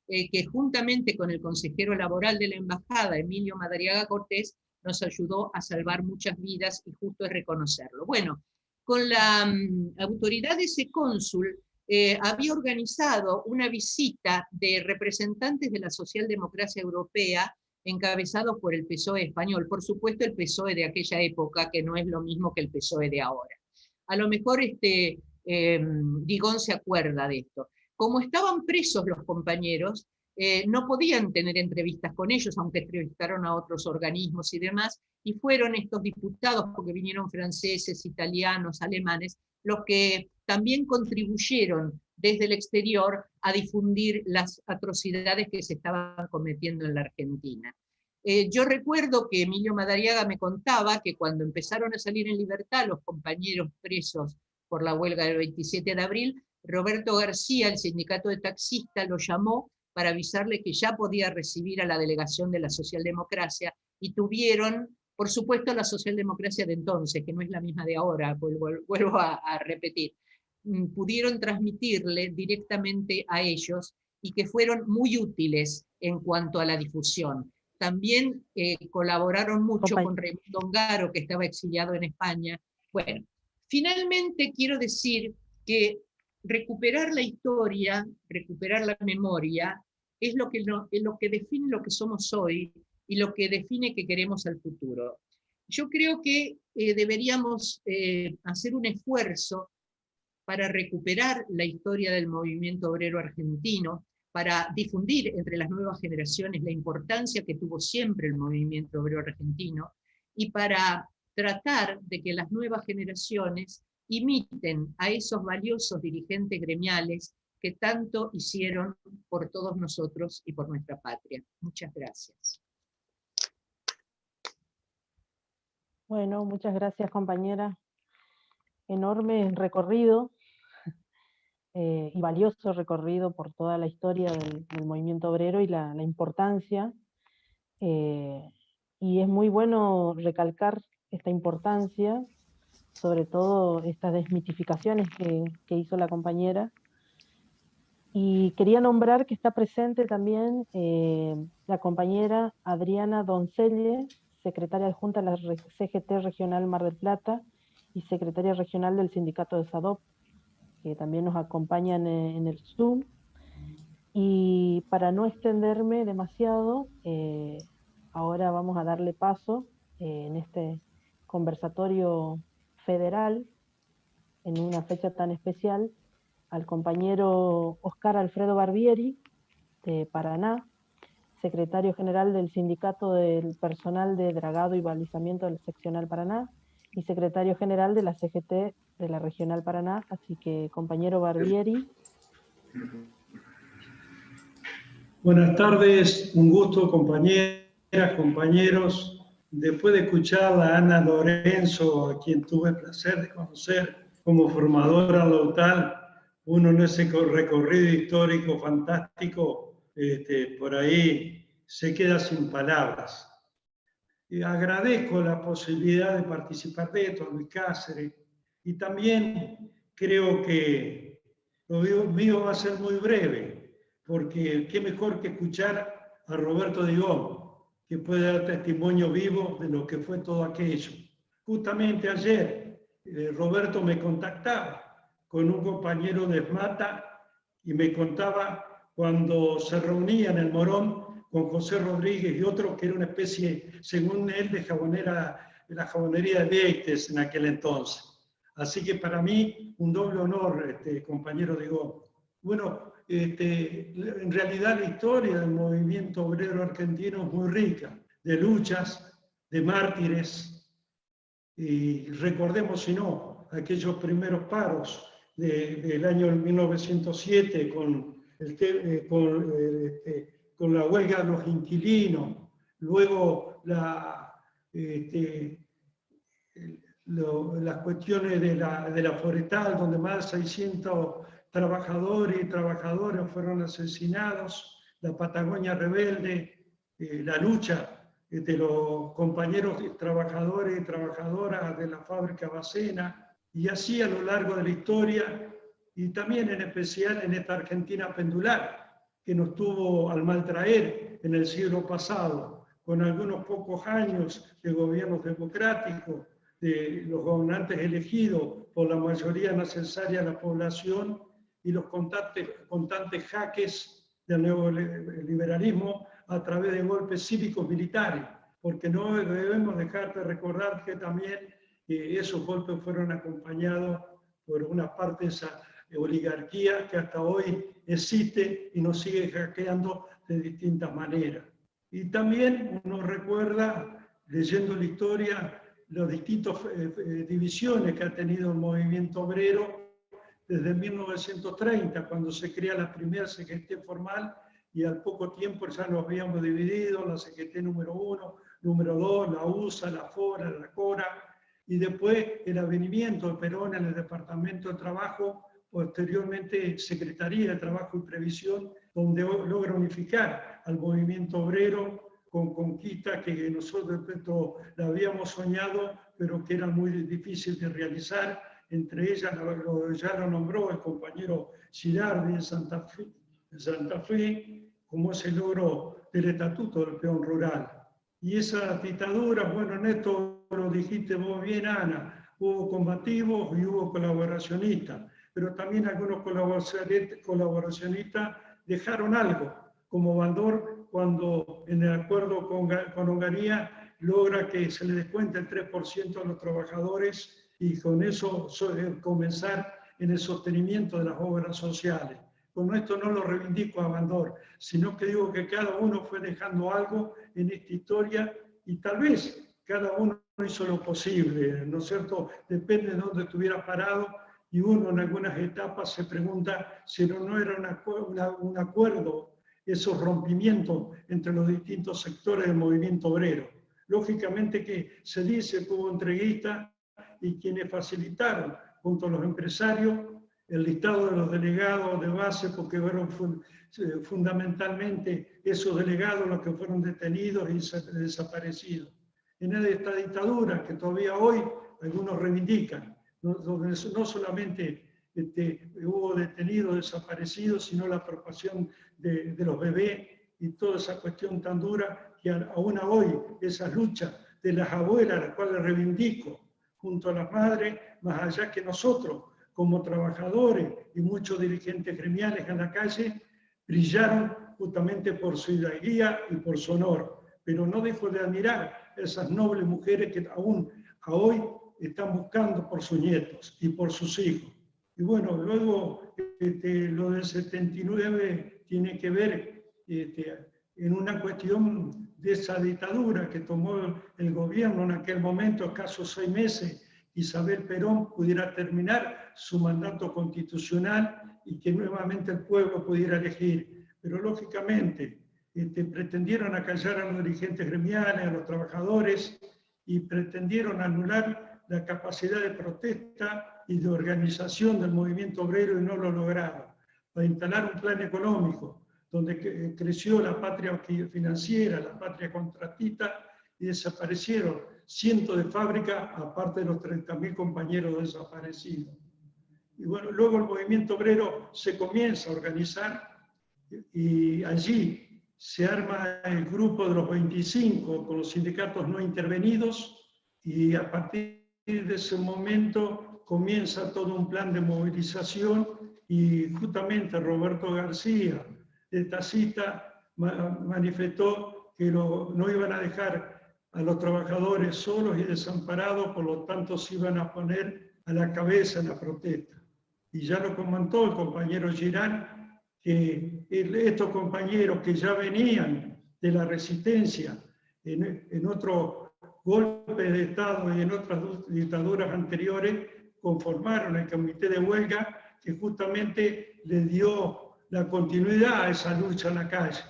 que juntamente con el consejero laboral de la embajada, Emilio Madariaga Cortés, nos ayudó a salvar muchas vidas y justo es reconocerlo. Bueno, con la autoridad de ese cónsul, había organizado una visita de representantes de la socialdemocracia europea encabezados por el PSOE español, por supuesto el PSOE de aquella época, que no es lo mismo que el PSOE de ahora. A lo mejor Digón se acuerda de esto. Como estaban presos los compañeros, no podían tener entrevistas con ellos, aunque entrevistaron a otros organismos y demás, y fueron estos diputados, porque vinieron franceses, italianos, alemanes, los que también contribuyeron desde el exterior a difundir las atrocidades que se estaban cometiendo en la Argentina. Yo recuerdo que Emilio Madariaga me contaba que cuando empezaron a salir en libertad los compañeros presos por la huelga del 27 de abril, Roberto García, el sindicato de taxistas, lo llamó para avisarle que ya podía recibir a la delegación de la socialdemocracia, y tuvieron, por supuesto, la socialdemocracia de entonces, que no es la misma de ahora, vuelvo a repetir, pudieron transmitirle directamente a ellos y que fueron muy útiles en cuanto a la difusión. También colaboraron mucho con Raimundo Ongaro, que estaba exiliado en España. Bueno, finalmente quiero decir que recuperar la historia, recuperar la memoria, es lo que define lo que somos hoy y lo que define que queremos al futuro. Yo creo que deberíamos hacer un esfuerzo para recuperar la historia del movimiento obrero argentino, para difundir entre las nuevas generaciones la importancia que tuvo siempre el movimiento obrero argentino, y para tratar de que las nuevas generaciones imiten a esos valiosos dirigentes gremiales que tanto hicieron por todos nosotros y por nuestra patria. Muchas gracias. Bueno, muchas gracias, compañera. Enorme recorrido y valioso recorrido por toda la historia del movimiento obrero y la importancia. Y es muy bueno recalcar esta importancia, sobre todo estas desmitificaciones que hizo la compañera. Y quería nombrar que está presente también la compañera Adriana Doncelle secretaria adjunta de la CGT Regional Mar del Plata y secretaria regional del sindicato de SADOP, que también nos acompañan en el Zoom. Y para no extenderme demasiado, ahora vamos a darle paso en este conversatorio federal, en una fecha tan especial, al compañero Oscar Alfredo Barbieri, de Paraná, secretario general del Sindicato del Personal de Dragado y Balizamiento del Seccional Paraná, y secretario general de la CGT de la Regional Paraná. Así que, compañero Barbieri. Buenas tardes, un gusto, compañeras, compañeros. Después de escuchar a Ana Lorenzo, a quien tuve el placer de conocer como formadora local, uno en ese recorrido histórico fantástico, por ahí se queda sin palabras. Y agradezco la posibilidad de participar de esto, Luis Cáceres, y también creo que lo mío va a ser muy breve, porque qué mejor que escuchar a Roberto Digón, que puede dar testimonio vivo de lo que fue todo aquello. Justamente ayer Roberto me contactaba con un compañero de SMATA y me contaba cuando se reunía en el Morón con José Rodríguez y otro que era una especie, según él, de la jabonería de Vieites en aquel entonces. Así que para mí, un doble honor, compañero Digón. Bueno, en realidad la historia del movimiento obrero argentino es muy rica, de luchas, de mártires, y recordemos, si no, aquellos primeros paros del año 1907 con la huelga de los inquilinos, luego las cuestiones de la forestal, donde más de 600 trabajadores y trabajadoras fueron asesinados, la Patagonia rebelde, la lucha de los compañeros trabajadores y trabajadoras de la fábrica Bacena, y así a lo largo de la historia, y también en especial en esta Argentina pendular, que nos tuvo al maltraer en el siglo pasado, con algunos pocos años de gobiernos democráticos, de los gobernantes elegidos por la mayoría necesaria de la población y los constantes jaques del neoliberalismo a través de golpes cívicos militares, porque no debemos dejar de recordar que también esos golpes fueron acompañados por una parte de esa oligarquía que hasta hoy existe y nos sigue hackeando de distintas maneras. Y también uno recuerda, leyendo la historia, las distintas divisiones que ha tenido el movimiento obrero desde 1930, cuando se crea la primera CGT formal, y al poco tiempo ya nos habíamos dividido, la CGT número 1, número 2, la USA, la FORA, la CORA, y después el avenimiento de Perón en el Departamento de Trabajo, posteriormente Secretaría de Trabajo y Previsión, donde logra unificar al movimiento obrero con conquistas que nosotros la habíamos soñado, pero que era muy difícil de realizar. Entre ellas, ya lo nombró el compañero Girardi en Santa Fe, como ese logro del Estatuto del Peón Rural. Y esa dictadura, bueno, en esto lo dijiste vos bien, Ana, hubo combativos y hubo colaboracionistas, pero también algunos colaboracionistas dejaron algo, como Bandor, cuando en el acuerdo con Hungría logra que se le descuente el 3% a los trabajadores y con eso comenzar en el sostenimiento de las obras sociales. Con esto no lo reivindico a Bandor, sino que digo que cada uno fue dejando algo en esta historia y tal vez cada uno hizo lo posible, ¿no es cierto? Depende de dónde estuviera parado, y uno en algunas etapas se pregunta si no era un acuerdo, esos rompimientos entre los distintos sectores del movimiento obrero. Lógicamente que se dice que hubo entreguistas y quienes facilitaron junto a los empresarios el listado de los delegados de base, porque fueron fundamentalmente esos delegados los que fueron detenidos y desaparecidos. En esta dictadura que todavía hoy algunos reivindican, donde no solamente hubo detenidos, desaparecidos, sino la apropiación de los bebés y toda esa cuestión tan dura que aún hoy esas luchas de las abuelas, a las cuales reivindico, junto a las madres, más allá que nosotros, como trabajadores y muchos dirigentes gremiales en la calle, brillaron justamente por su hidalguía y por su honor. Pero no dejo de admirar a esas nobles mujeres que aún a hoy están buscando por sus nietos y por sus hijos. Y bueno, luego lo del 79 tiene que ver en una cuestión de esa dictadura que tomó el gobierno en aquel momento, escasos 6 meses, Isabel Perón pudiera terminar su mandato constitucional y que nuevamente el pueblo pudiera elegir. Pero lógicamente pretendieron acallar a los dirigentes gremiales, a los trabajadores, y pretendieron anular la capacidad de protesta y de organización del movimiento obrero y no lo lograron. Para instalar un plan económico donde creció la patria financiera, la patria contratista, y desaparecieron cientos de fábricas, aparte de los 30.000 compañeros desaparecidos. Y bueno, luego el movimiento obrero se comienza a organizar y allí se arma el grupo de los 25 con los sindicatos no intervenidos, y a partir de ese momento comienza todo un plan de movilización, y justamente Roberto García de Tacita manifestó que no iban a dejar a los trabajadores solos y desamparados, por lo tanto se iban a poner a la cabeza en la protesta. Y ya lo comentó el compañero Girán, que estos compañeros que ya venían de la resistencia en otro golpe de Estado y en otras dictaduras anteriores, conformaron el comité de huelga que justamente le dio la continuidad a esa lucha en la calle.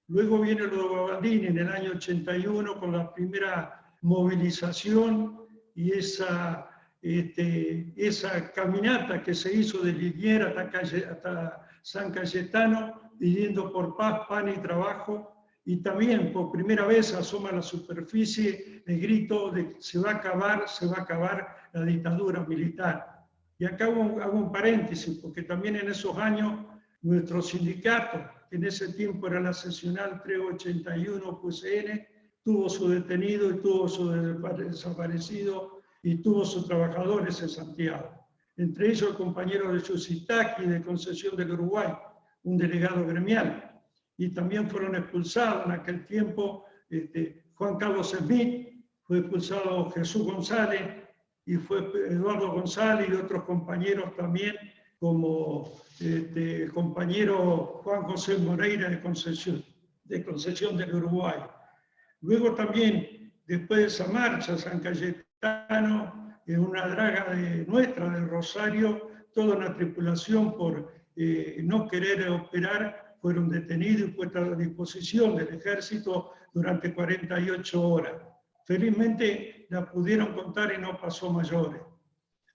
Luego viene lo de Gabaldini en el año 81 con la primera movilización y esa caminata que se hizo de Liniers hasta San Cayetano, pidiendo por paz, pan y trabajo, y también por primera vez asoma a la superficie el grito de se va a acabar la dictadura militar. Y acá hago un paréntesis, porque también en esos años nuestro sindicato, que en ese tiempo era la seccional 381 PUSN, tuvo su detenido y tuvo su desaparecido y tuvo sus trabajadores en Santiago. Entre ellos el compañero de Yusitaki de Concepción del Uruguay, un delegado gremial. Y también fueron expulsados en aquel tiempo Juan Carlos Smith, fue expulsado Jesús González, y fue Eduardo González y otros compañeros también, como el compañero Juan José Moreira de Concepción del Uruguay. Luego también, después de esa marcha, San Cayetano, en una draga nuestra del Rosario, toda una tripulación por no querer operar, fueron detenidos y puestos a disposición del ejército durante 48 horas. Felizmente la pudieron contar y no pasó mayores.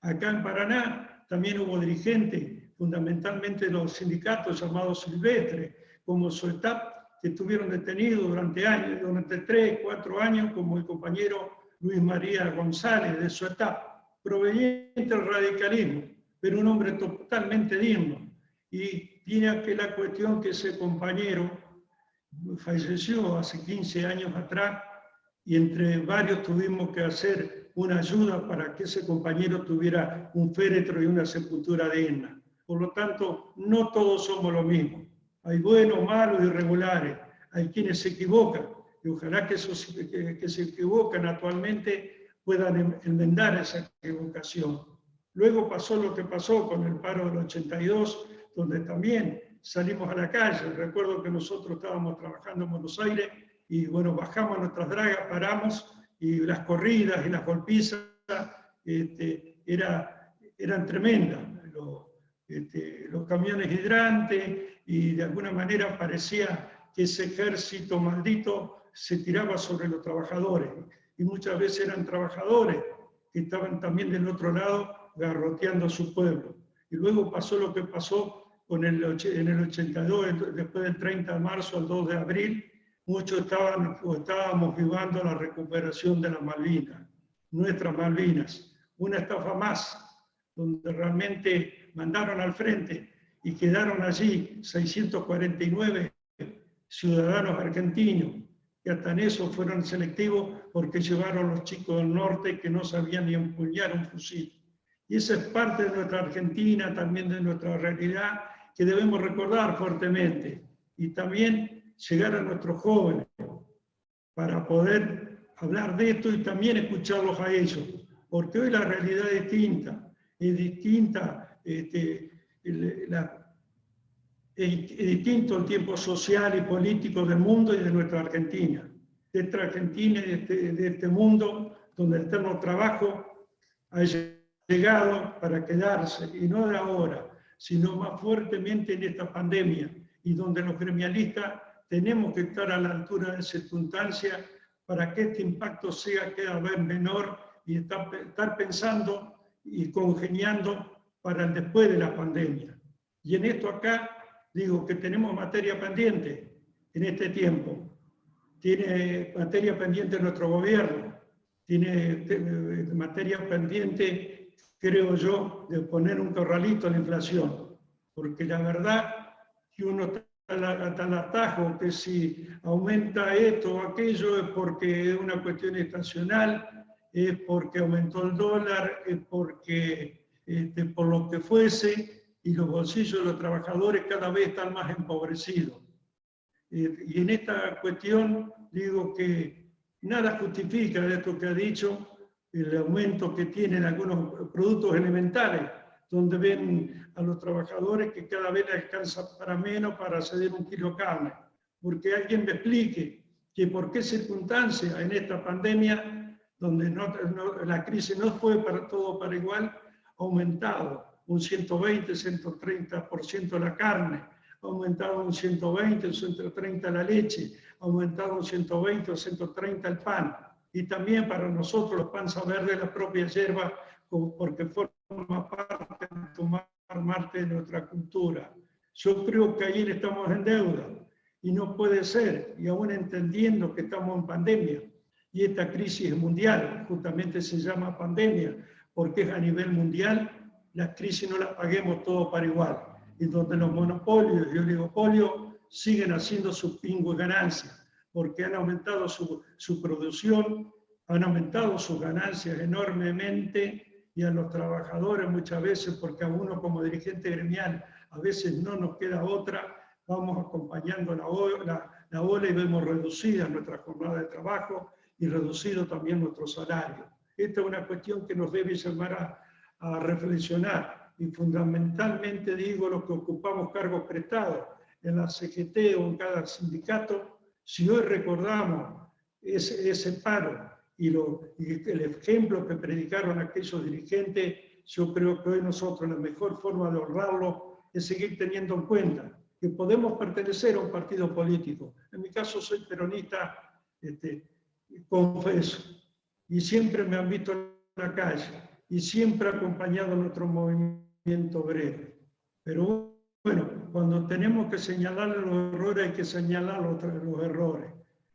Acá en Paraná también hubo dirigentes, fundamentalmente de los sindicatos llamados silvestres, como SOETAP, que estuvieron detenidos durante 3, 4 años, como el compañero Luis María González de SOETAP, proveniente del radicalismo, pero un hombre totalmente digno. Y tiene aquella cuestión que ese compañero falleció hace 15 años atrás, y entre varios tuvimos que hacer una ayuda para que ese compañero tuviera un féretro y una sepultura digna. Por lo tanto, no todos somos lo mismo. Hay buenos, malos, irregulares. Hay quienes se equivocan, y ojalá que esos que se equivocan actualmente puedan enmendar esa equivocación. Luego pasó lo que pasó con el paro del 82, donde también salimos a la calle. Recuerdo que nosotros estábamos trabajando en Buenos Aires y bueno, bajamos nuestras dragas, paramos, y las corridas y las golpizas eran tremendas. Los camiones hidrantes, y de alguna manera parecía que ese ejército maldito se tiraba sobre los trabajadores. Y muchas veces eran trabajadores que estaban también del otro lado garroteando a su pueblo. Y luego pasó lo que pasó en el 82, después del 30 de marzo al 2 de abril, muchos estábamos vivando la recuperación de las Malvinas, nuestras Malvinas, una estafa más, donde realmente mandaron al frente y quedaron allí 649 ciudadanos argentinos, que que hasta en eso fueron selectivos porque llevaron a los chicos del norte que no sabían ni empuñar un fusil. Y esa es parte de nuestra Argentina, también de nuestra realidad, que debemos recordar fuertemente. Y también llegar a nuestros jóvenes para poder hablar de esto y también escucharlos a ellos. Porque hoy la realidad es distinta, es distinto el tiempo social y político del mundo y de nuestra Argentina. De esta Argentina y de este mundo donde el eterno trabajo ha llegado para quedarse, y no de ahora, sino más fuertemente en esta pandemia, y donde los gremialistas tenemos que estar a la altura de circunstancias para que este impacto sea cada vez menor y estar pensando y congeniando para el después de la pandemia. Y en esto acá digo que tenemos materia pendiente en este tiempo. Tiene materia pendiente nuestro gobierno, tiene materia pendiente, creo yo, de poner un corralito a la inflación. Porque la verdad que uno está al atajo, que si aumenta esto o aquello es porque es una cuestión estacional, es porque aumentó el dólar, es porque por lo que fuese, y los bolsillos de los trabajadores cada vez están más empobrecidos. Y en esta cuestión digo que nada justifica de esto que ha dicho el aumento que tienen algunos productos elementales, donde ven a los trabajadores que cada vez les alcanza para menos para ceder un kilo de carne. Porque alguien me explique que por qué circunstancias en esta pandemia, donde la crisis no fue para todo para igual, ha aumentado un 120, 130% la carne, ha aumentado un 120, un 130 la leche, ha aumentado un 120 o 130 el pan. Y también para nosotros los panzas verdes, la propia hierba, porque forma parte de nuestra cultura. Yo creo que ahí estamos en deuda y no puede ser, y aún entendiendo que estamos en pandemia, y esta crisis es mundial, justamente se llama pandemia, porque es a nivel mundial, las crisis no las paguemos todos para igual, y donde los monopolios y oligopolios siguen haciendo sus pingües ganancias, porque han aumentado su producción, han aumentado sus ganancias enormemente, y a los trabajadores muchas veces, porque a uno como dirigente gremial a veces no nos queda otra, vamos acompañando la ola y vemos reducida nuestra jornada de trabajo y reducido también nuestro salario. Esta es una cuestión que nos debe llamar a reflexionar, y fundamentalmente digo los que ocupamos cargos prestados en la CGT o en cada sindicato. Si hoy recordamos ese paro y el ejemplo que predicaron aquellos dirigentes, yo creo que hoy nosotros la mejor forma de honrarlo es seguir teniendo en cuenta que podemos pertenecer a un partido político. En mi caso soy peronista, confeso, y siempre me han visto en la calle, y siempre he acompañado nuestro movimiento obrero. Pero bueno, cuando tenemos que señalar los errores, hay que señalar los errores.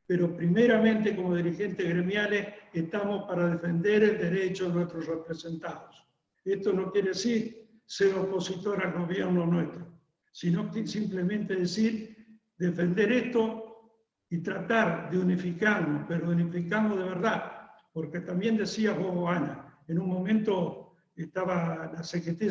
Pero primeramente, como dirigentes gremiales, estamos para defender el derecho de nuestros representados. Esto no quiere decir ser opositor al gobierno nuestro, sino que simplemente decir defender esto y tratar de unificarnos, pero unificarnos de verdad. Porque también decía vos, Ana, en un momento estaba la CGT,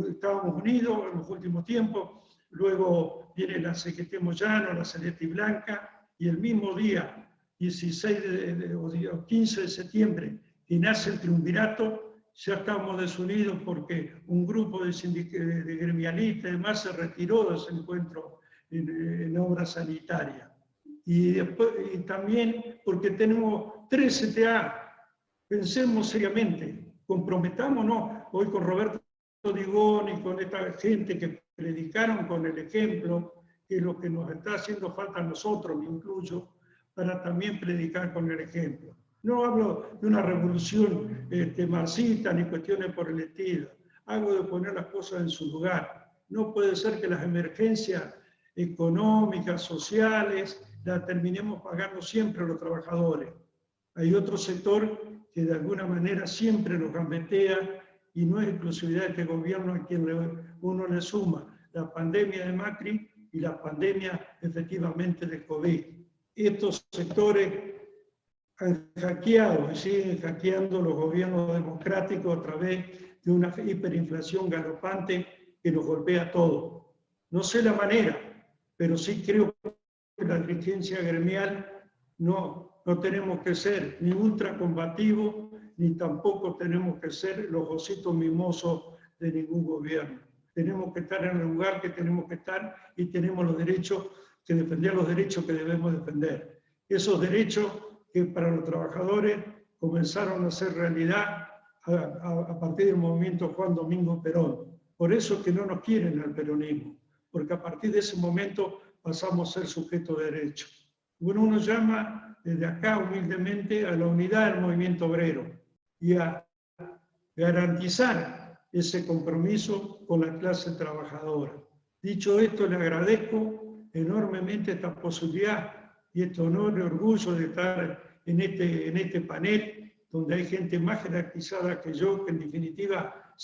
estábamos unidos en los últimos tiempos, luego viene la CGT Moyano, la Celeste y Blanca, y el mismo día, 16 o 15 de septiembre, que nace el triunvirato, ya estábamos desunidos porque un grupo de gremialistas y demás se retiró de ese encuentro en obra sanitaria. Y también porque tenemos 3 CTA, pensemos seriamente, comprometámonos hoy con Roberto Digón y con esta gente que predicaron con el ejemplo, que es lo que nos está haciendo falta a nosotros, me incluyo, para también predicar con el ejemplo. No hablo de una revolución marxista ni cuestiones por el estilo, hablo de poner las cosas en su lugar. No puede ser que las emergencias económicas, sociales, las terminemos pagando siempre los trabajadores. Hay otro sector que de alguna manera siempre nos gambetea, y no es exclusividad de este gobierno a quien uno le suma la pandemia de Macri y la pandemia efectivamente de COVID. estos sectores han hackeado y siguen hackeando los gobiernos democráticos a través de una hiperinflación galopante que nos golpea a todos. No sé la manera, pero sí creo que la dirigencia gremial no tenemos que ser ni ultracombativos, ni tampoco tenemos que ser los ositos mimosos de ningún gobierno. Tenemos que estar en el lugar que tenemos que estar y tenemos los derechos que defender los derechos que debemos defender. Esos derechos que para los trabajadores comenzaron a ser realidad a partir del movimiento Juan Domingo Perón. Por eso que no nos quieren al peronismo, porque a partir de ese momento pasamos a ser sujetos de derecho. Bueno, uno llama desde acá humildemente a la unidad del movimiento obrero y a garantizar ese compromiso con la clase trabajadora. Dicho esto, le agradezco enormemente esta posibilidad y este honor y orgullo de estar en este panel, donde hay gente más jerarquizada que yo, que en definitiva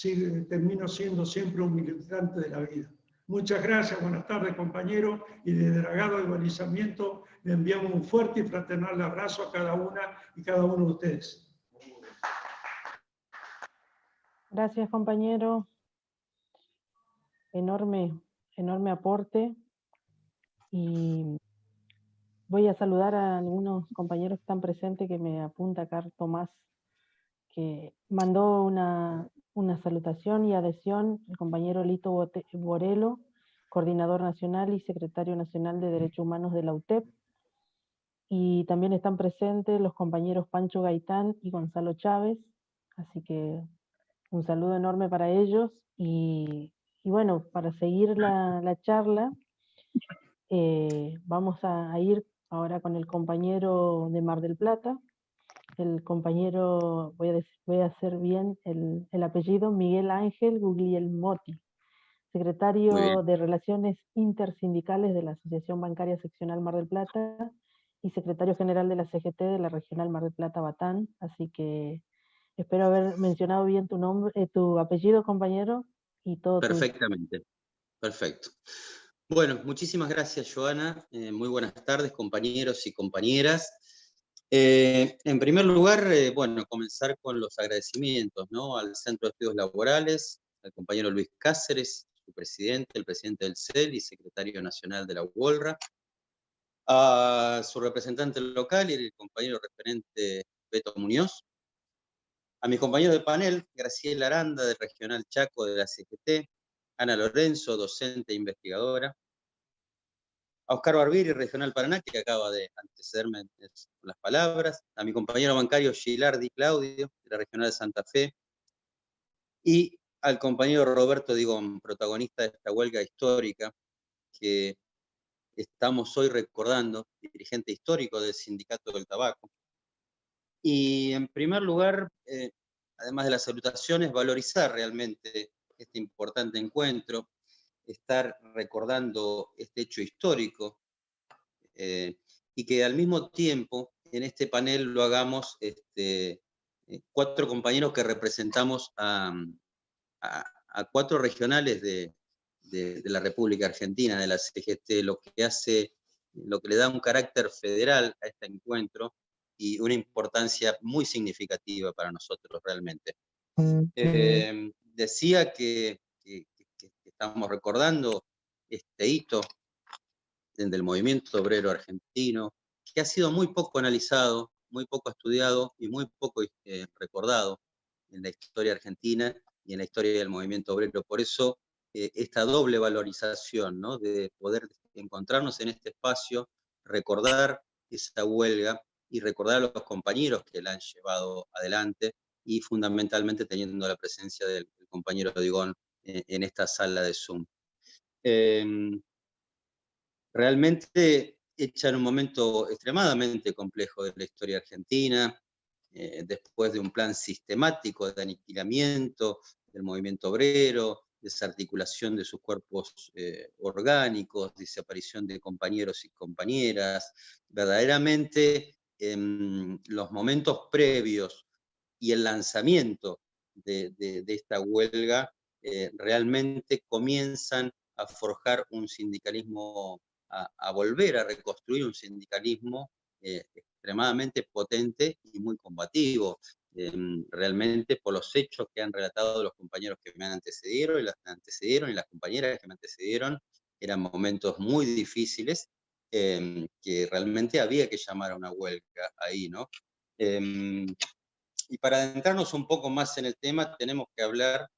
termino siendo siempre un militante de la vida. Muchas gracias, buenas tardes compañeros, y desde Dragado de Balizamiento le enviamos un fuerte y fraternal abrazo a cada una y cada uno de ustedes. Gracias, compañero. Enorme aporte. Y voy a saludar a algunos compañeros que están presentes, que me apunta acá Tomás, que mandó una salutación y adhesión, el compañero Lito Borelo, coordinador nacional y secretario nacional de Derechos Humanos de la UTEP. Y también están presentes los compañeros Pancho Gaitán y Gonzalo Chávez, así que un saludo enorme para ellos. Y bueno, para seguir la charla, vamos a ir ahora con el compañero de Mar del Plata, el compañero, voy a hacer bien el apellido, Miguel Ángel Guglielmotti, secretario de Relaciones Intersindicales de la Asociación Bancaria Seccional Mar del Plata y secretario general de la CGT de la Regional Mar del Plata-Batán. Así que espero haber mencionado bien tu nombre, tu apellido, compañero, y todo. Perfectamente, perfecto. Bueno, muchísimas gracias, Joana. Muy buenas tardes, compañeros y compañeras. En primer lugar, bueno, comenzar con los agradecimientos, ¿no?, al Centro de Estudios Laborales, al compañero Luis Cáceres, su presidente, el presidente del CEL y secretario nacional de la UOLRA, a su representante local y el compañero referente Beto Muñoz, a mis compañeros de panel, Graciela Aranda, de Regional Chaco de la CGT, Ana Lorenzo, docente e investigadora, a Oscar Barbieri, Regional Paraná, que acaba de antecederme con las palabras, a mi compañero bancario Gilardi Claudio, de la Regional de Santa Fe, y al compañero Roberto Digón, protagonista de esta huelga histórica que estamos hoy recordando, dirigente histórico del Sindicato del Tabaco. Y en primer lugar, además de las salutaciones, valorizar realmente este importante encuentro, estar recordando este hecho histórico, y que al mismo tiempo en este panel lo hagamos cuatro compañeros que representamos a 4 regionales de la República Argentina, de la CGT, lo que le da un carácter federal a este encuentro y una importancia muy significativa para nosotros realmente. Decía que estamos recordando este hito del movimiento obrero argentino, que ha sido muy poco analizado, muy poco estudiado y muy poco recordado en la historia argentina y en la historia del movimiento obrero. Por eso esta doble valorización, ¿no?, de poder encontrarnos en este espacio, recordar esa huelga y recordar a los compañeros que la han llevado adelante y fundamentalmente teniendo la presencia del compañero Digón en esta sala de Zoom. Realmente hecha en un momento extremadamente complejo de la historia argentina, después de un plan sistemático de aniquilamiento del movimiento obrero, desarticulación de sus cuerpos orgánicos, desaparición de compañeros y compañeras. Verdaderamente, los momentos previos y el lanzamiento de esta huelga realmente comienzan a forjar un sindicalismo a volver a reconstruir un sindicalismo extremadamente potente y muy combativo. Realmente por los hechos que han relatado los compañeros que me han antecedido y las compañeras que me antecedieron, eran momentos muy difíciles, que realmente había que llamar a una huelga ahí, ¿no? Y para adentrarnos un poco más en el tema, tenemos que hablar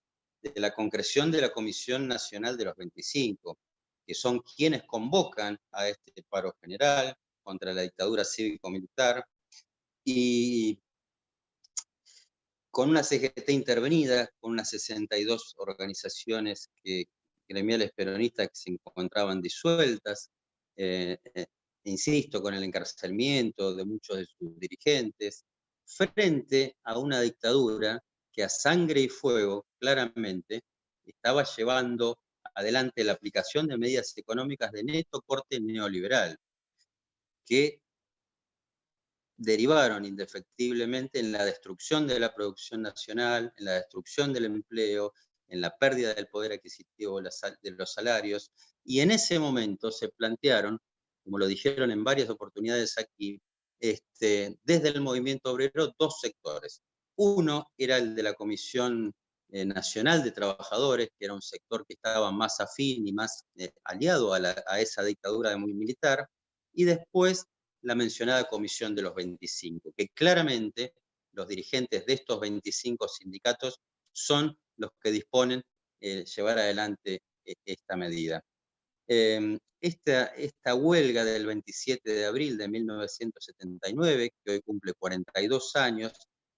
de la concreción de la Comisión Nacional de los 25, que son quienes convocan a este paro general contra la dictadura cívico-militar, y con una CGT intervenida, con unas 62 organizaciones gremiales peronistas que se encontraban disueltas, insisto, con el encarcelamiento de muchos de sus dirigentes, frente a una dictadura que a sangre y fuego claramente estaba llevando adelante la aplicación de medidas económicas de neto corte neoliberal, que derivaron indefectiblemente en la destrucción de la producción nacional, en la destrucción del empleo, en la pérdida del poder adquisitivo de los salarios, y en ese momento se plantearon, como lo dijeron en varias oportunidades aquí, desde el movimiento obrero, dos sectores. Uno era el de la Comisión Nacional de Trabajadores, que era un sector que estaba más afín y más aliado a esa dictadura muy militar, y después la mencionada Comisión de los 25, que claramente los dirigentes de estos 25 sindicatos son los que disponen llevar adelante esta medida. Esta huelga del 27 de abril de 1979, que hoy cumple 42 años,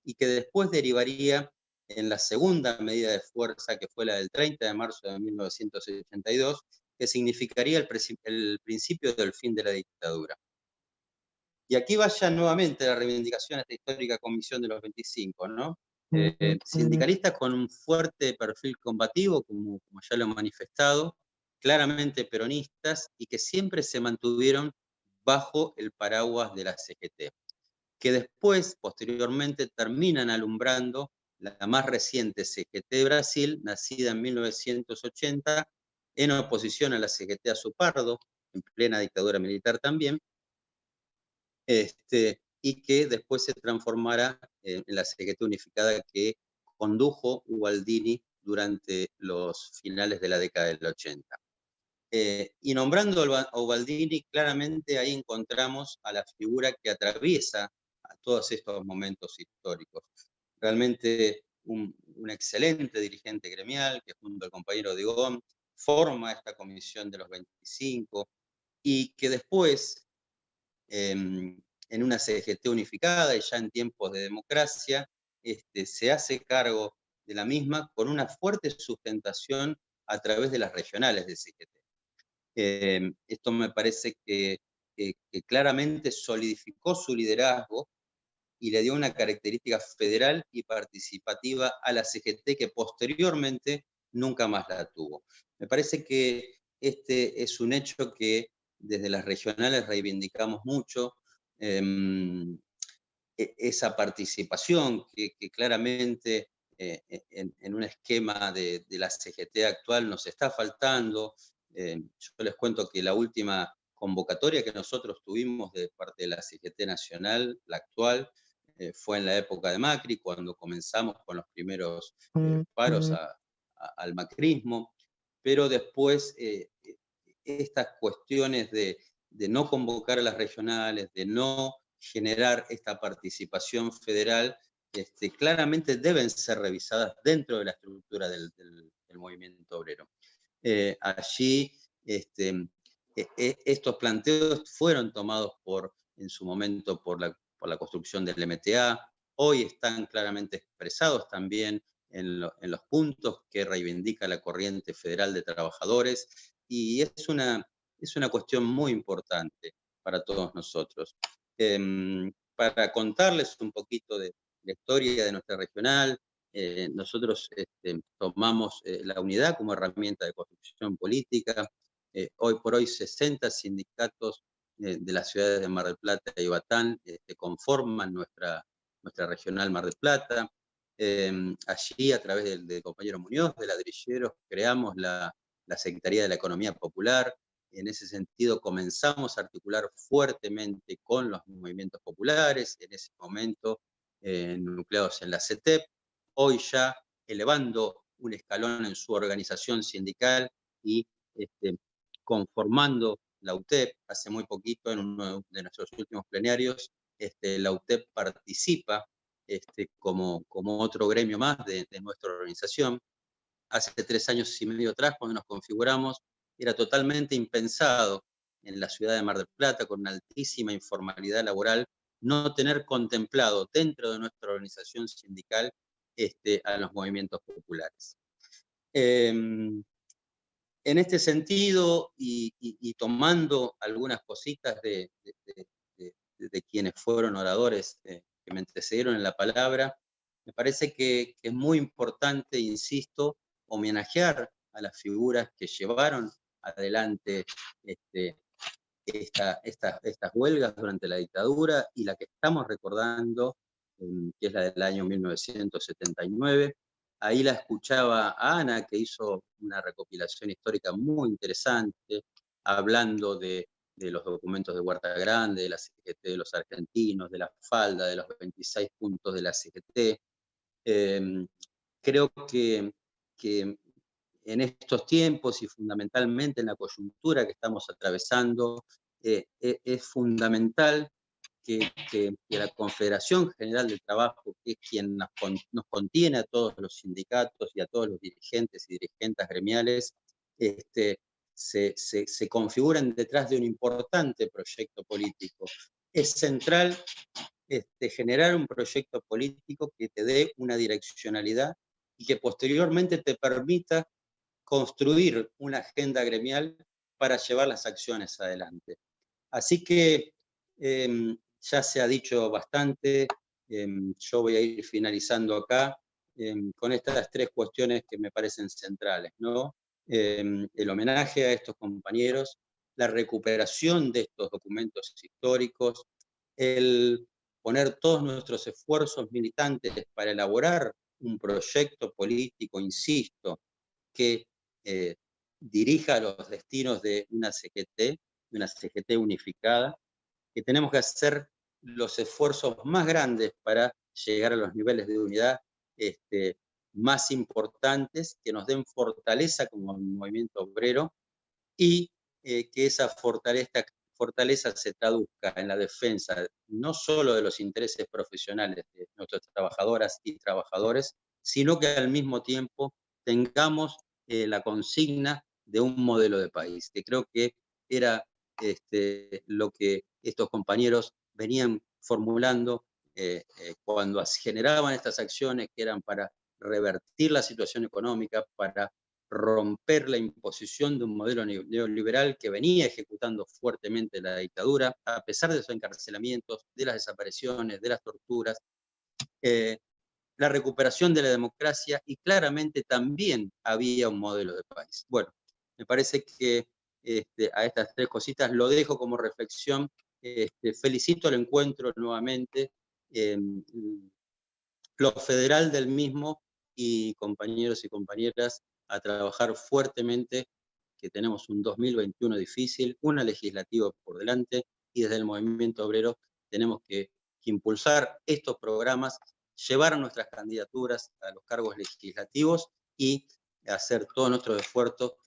y que después derivaría en la segunda medida de fuerza, que fue la del 30 de marzo de 1982, que significaría el principio del fin de la dictadura. Y aquí vaya nuevamente la reivindicación de esta histórica Comisión de los 25, ¿no? Sindicalistas con un fuerte perfil combativo, como ya lo he manifestado, claramente peronistas, y que siempre se mantuvieron bajo el paraguas de la CGT, que después, posteriormente, terminan alumbrando la más reciente CGT Brasil, nacida en 1980, en oposición a la CGT Azupardo, en plena dictadura militar también, y que después se transformara en la CGT unificada que condujo Ubaldini durante los finales de la década del 80. Y nombrando a Ubaldini, claramente ahí encontramos a la figura que atraviesa a todos estos momentos históricos. Realmente un excelente dirigente gremial que junto al compañero Digón forma esta Comisión de los 25 y que después, en una CGT unificada y ya en tiempos de democracia, se hace cargo de la misma con una fuerte sustentación a través de las regionales de CGT. Esto me parece que claramente solidificó su liderazgo y le dio una característica federal y participativa a la CGT que posteriormente nunca más la tuvo. Me parece que este es un hecho que desde las regionales reivindicamos mucho, esa participación que claramente en un esquema de la CGT actual nos está faltando. Yo les cuento que la última convocatoria que nosotros tuvimos de parte de la CGT Nacional, la actual, fue en la época de Macri, cuando comenzamos con los primeros paros al macrismo, pero después estas cuestiones de no convocar a las regionales, de no generar esta participación federal, claramente deben ser revisadas dentro de la estructura del movimiento obrero. Allí estos planteos fueron tomados en su momento por la construcción del MTA, hoy están claramente expresados también en los puntos que reivindica la corriente federal de trabajadores, y es una cuestión muy importante para todos nosotros. Para contarles un poquito de la historia de nuestra regional, nosotros tomamos la unidad como herramienta de construcción política. Hoy por hoy 60 sindicatos de las ciudades de Mar del Plata y Batán conforman nuestra regional Mar del Plata. Allí, a través del compañero Muñoz, de Ladrilleros, creamos la Secretaría de la Economía Popular, En ese sentido comenzamos a articular fuertemente con los movimientos populares, en ese momento nucleados en la CETEP, hoy ya elevando un escalón en su organización sindical y conformando la UTEP. Hace muy poquito, en uno de nuestros últimos plenarios, la UTEP participa como otro gremio más de nuestra organización. Hace 3 años y medio atrás, cuando nos configuramos, era totalmente impensado en la ciudad de Mar del Plata, con una altísima informalidad laboral, no tener contemplado dentro de nuestra organización sindical a los movimientos populares. En este sentido, y tomando algunas cositas de quienes fueron oradores que me antecedieron en la palabra, me parece que es muy importante, insisto, homenajear a las figuras que llevaron adelante estas huelgas durante la dictadura, y la que estamos recordando, que es la del año 1979. Ahí la escuchaba a Ana, que hizo una recopilación histórica muy interesante, hablando de los documentos de Huerta Grande, de la CGT de los argentinos, de la falda, de los 26 puntos de la CGT. Creo que en estos tiempos, y fundamentalmente en la coyuntura que estamos atravesando, es fundamental que la Confederación General del Trabajo, que es quien nos contiene a todos los sindicatos y a todos los dirigentes y dirigentes gremiales, se configuren detrás de un importante proyecto político. Es central generar un proyecto político que te dé una direccionalidad y que posteriormente te permita construir una agenda gremial para llevar las acciones adelante. Así que ya se ha dicho bastante, yo voy a ir finalizando acá con estas 3 cuestiones que me parecen centrales, ¿no? El homenaje a estos compañeros, la recuperación de estos documentos históricos, el poner todos nuestros esfuerzos militantes para elaborar un proyecto político, insisto, que dirija los destinos de una CGT unificada, que tenemos que hacer los esfuerzos más grandes para llegar a los niveles de unidad más importantes, que nos den fortaleza como movimiento obrero, y que esa fortaleza se traduzca en la defensa no solo de los intereses profesionales de nuestras trabajadoras y trabajadores, sino que al mismo tiempo tengamos la consigna de un modelo de país, que creo que era lo que estos compañeros venían formulando cuando generaban estas acciones, que eran para revertir la situación económica, para romper la imposición de un modelo neoliberal que venía ejecutando fuertemente la dictadura, a pesar de sus encarcelamientos, de las desapariciones, de las torturas, la recuperación de la democracia, y claramente también había un modelo de país. Bueno, me parece que a estas 3 cositas lo dejo como reflexión. Felicito el encuentro nuevamente, lo federal del mismo, y compañeros y compañeras, a trabajar fuertemente, que tenemos un 2021 difícil, una legislativa por delante, y desde el movimiento obrero tenemos que impulsar estos programas, llevar nuestras candidaturas a los cargos legislativos y hacer todos nuestros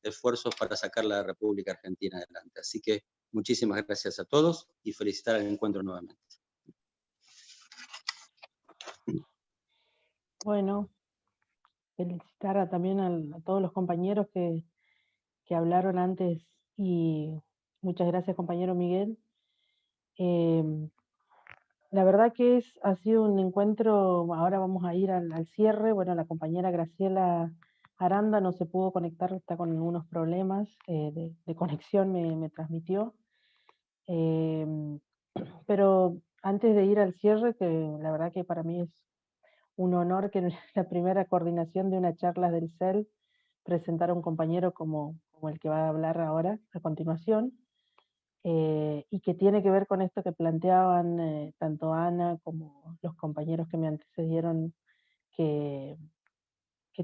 esfuerzos para sacar la República Argentina adelante. Así que muchísimas gracias a todos y felicitar al encuentro nuevamente. Bueno, felicitar también a todos los compañeros que hablaron antes, y muchas gracias, compañero Miguel. La verdad que ha sido un encuentro. Ahora vamos a ir al cierre. Bueno, la compañera Graciela Aranda no se pudo conectar, está con unos problemas de conexión, me transmitió. Pero antes de ir al cierre, que la verdad que para mí es un honor que en la primera coordinación de una charla del CEL presentar a un compañero como el que va a hablar ahora, a continuación, y que tiene que ver con esto que planteaban tanto Ana como los compañeros que me antecedieron, que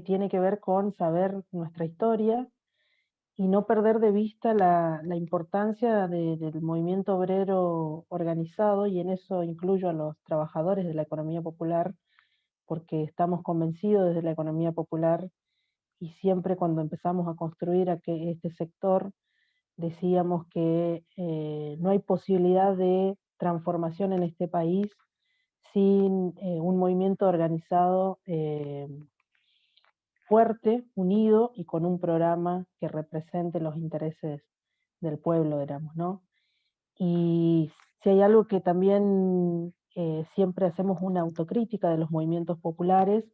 tiene que ver con saber nuestra historia y no perder de vista la importancia del movimiento obrero organizado, y en eso incluyo a los trabajadores de la economía popular, porque estamos convencidos desde la economía popular, y siempre cuando empezamos a construir este sector, decíamos que no hay posibilidad de transformación en este país sin un movimiento organizado fuerte, unido y con un programa que represente los intereses del pueblo, digamos, ¿no? Y si hay algo que también siempre hacemos una autocrítica de los movimientos populares,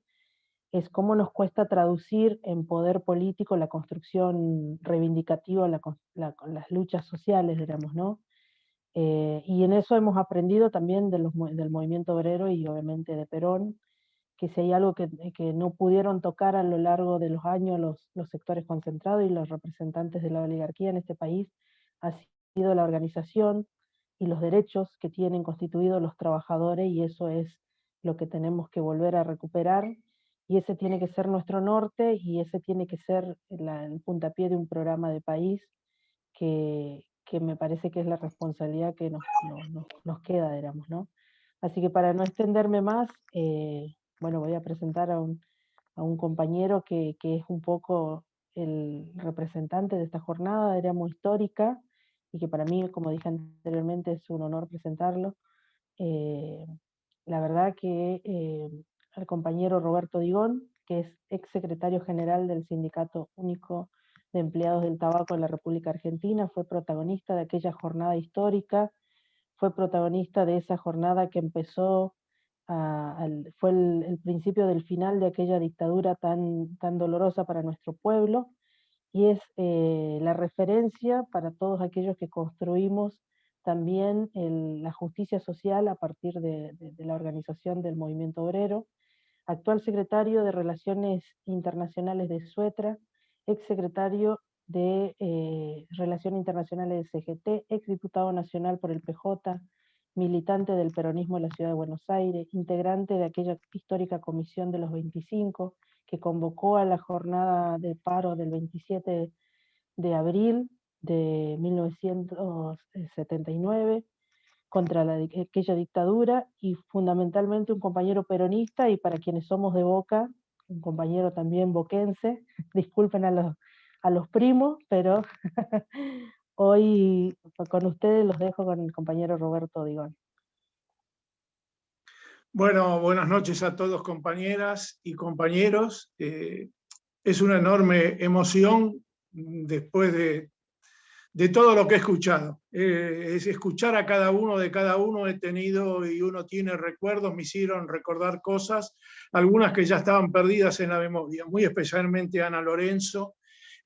es cómo nos cuesta traducir en poder político la construcción reivindicativa, las luchas sociales, digamos, ¿no? Y en eso hemos aprendido también del movimiento obrero y obviamente de Perón, que si hay algo que no pudieron tocar a lo largo de los años los sectores concentrados y los representantes de la oligarquía en este país, ha sido la organización y los derechos que tienen constituidos los trabajadores, y eso es lo que tenemos que volver a recuperar, y ese tiene que ser nuestro norte, y ese tiene que ser el puntapié de un programa de país que me parece que es la responsabilidad que nos queda, digamos, ¿no? Así que para no extenderme más, bueno, voy a presentar a un compañero que es un poco el representante de esta jornada, digamos, histórica, y que para mí, como dije anteriormente, es un honor presentarlo. La verdad que al compañero Roberto Digón, que es ex secretario general del Sindicato Único de Empleados del Tabaco de la República Argentina, fue protagonista de aquella jornada histórica, fue protagonista de esa jornada que empezó, fue el principio del final de aquella dictadura tan dolorosa para nuestro pueblo, y es la referencia para todos aquellos que construimos también la justicia social a partir de la organización del movimiento obrero. Actual secretario de Relaciones Internacionales de Suetra, ex secretario de Relaciones Internacionales de CGT, ex diputado nacional por el PJ, militante del peronismo de la Ciudad de Buenos Aires, integrante de aquella histórica comisión de los 25, que convocó a la jornada de paro del 27 de abril de 1979, contra aquella dictadura, y fundamentalmente un compañero peronista, y para quienes somos de Boca, un compañero también boquense. Disculpen a los primos, pero hoy con ustedes los dejo con el compañero Roberto Digón. Bueno, buenas noches a todos, compañeras y compañeros. Es una enorme emoción después de todo lo que he escuchado. Es escuchar a cada uno, de cada uno he tenido, y uno tiene recuerdos, me hicieron recordar cosas, algunas que ya estaban perdidas en la memoria, muy especialmente Ana Lorenzo,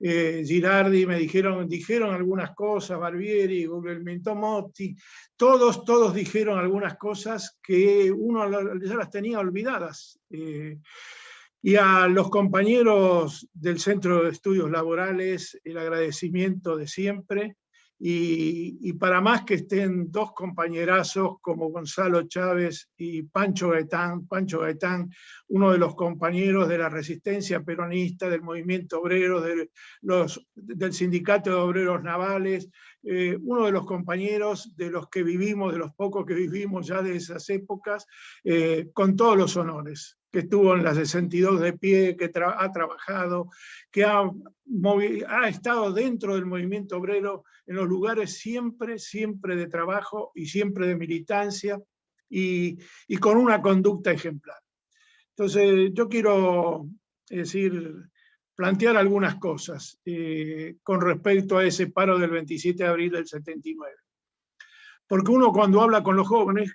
Girardi, me dijeron algunas cosas, Barbieri, Guglielmo Motti, todos dijeron algunas cosas que uno ya las tenía olvidadas. Y a los compañeros del Centro de Estudios Laborales, el agradecimiento de siempre, y para más que estén dos compañerazos como Gonzalo Chávez y Pancho Gaitán, uno de los compañeros de la resistencia peronista, del movimiento obrero, del Sindicato de Obreros Navales, uno de los compañeros de los que vivimos, de los pocos que vivimos ya de esas épocas, con todos los honores, que estuvo en la 62 de pie, que ha trabajado, que ha estado dentro del movimiento obrero en los lugares siempre de trabajo y siempre de militancia, y con una conducta ejemplar. Entonces yo quiero plantear algunas cosas con respecto a ese paro del 27 de abril del 79. Porque uno cuando habla con los jóvenes,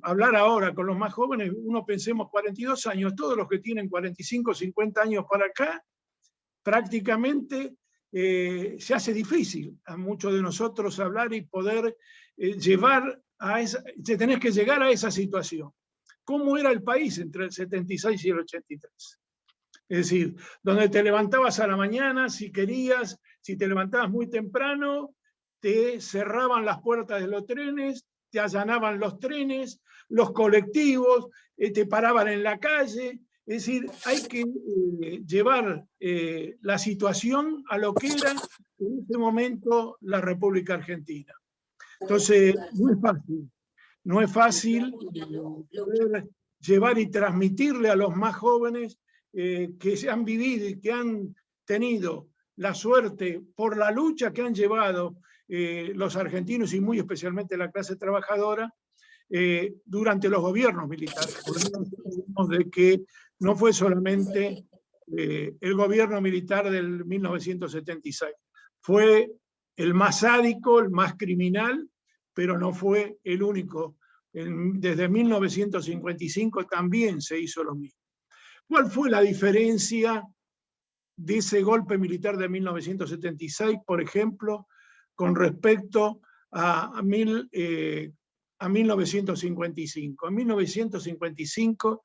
hablar ahora con los más jóvenes, uno pensemos 42 años, todos los que tienen 45, 50 años para acá, prácticamente se hace difícil a muchos de nosotros hablar y poder llevar a tenés que llegar a esa situación. ¿Cómo era el país entre el 76 y el 83? Es decir, donde te levantabas a la mañana, si querías, si te levantabas muy temprano, te cerraban las puertas de los trenes, te allanaban los trenes, los colectivos, te paraban en la calle, Es decir, hay que llevar la situación a lo que era en ese momento la República Argentina. Entonces, no es fácil poder llevar y transmitirle a los más jóvenes que se han vivido y que han tenido la suerte por la lucha que han llevado los argentinos y muy especialmente la clase trabajadora durante los gobiernos militares. Podemos de que no fue solamente el gobierno militar del 1976, fue el más sádico, el más criminal, pero no fue el único. Desde 1955 también se hizo lo mismo. ¿Cuál fue la diferencia de ese golpe militar de 1976, por ejemplo, con respecto a 1955? En 1955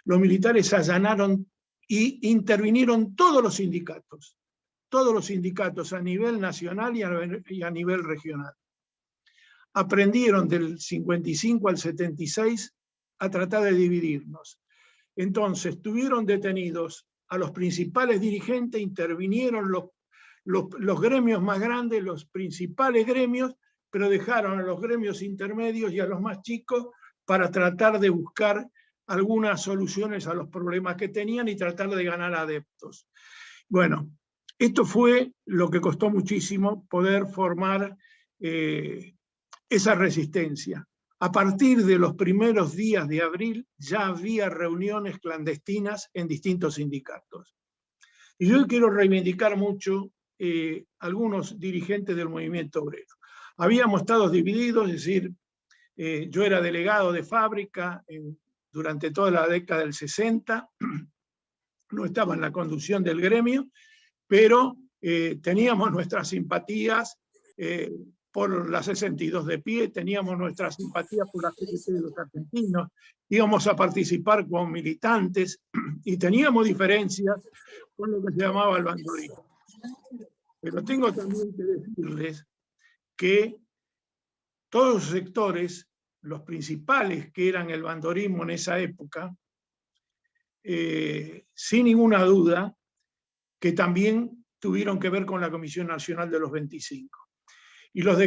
los militares allanaron y intervinieron todos los sindicatos a nivel nacional y a nivel regional. Aprendieron del 55 al 76 a tratar de dividirnos. Entonces, tuvieron detenidos a los principales dirigentes, intervinieron los gremios más grandes, los principales gremios, pero dejaron a los gremios intermedios y a los más chicos para tratar de buscar algunas soluciones a los problemas que tenían y tratar de ganar adeptos. Bueno, esto fue lo que costó muchísimo poder formar esa resistencia. A partir de los primeros días de abril ya había reuniones clandestinas en distintos sindicatos. Y yo quiero reivindicar mucho algunos dirigentes del movimiento obrero. Habíamos estado divididos, es decir, yo era delegado de fábrica durante toda la década del 60, no estaba en la conducción del gremio, pero teníamos nuestras simpatías por la 62 de pie, teníamos nuestras simpatías por la CGT de los argentinos, íbamos a participar con militantes y teníamos diferencias con lo que se llamaba el bandolismo. Pero tengo también que decirles que todos los sectores, los principales que eran el bandorismo en esa época, sin ninguna duda, que también tuvieron que ver con la Comisión Nacional de los 25. Y los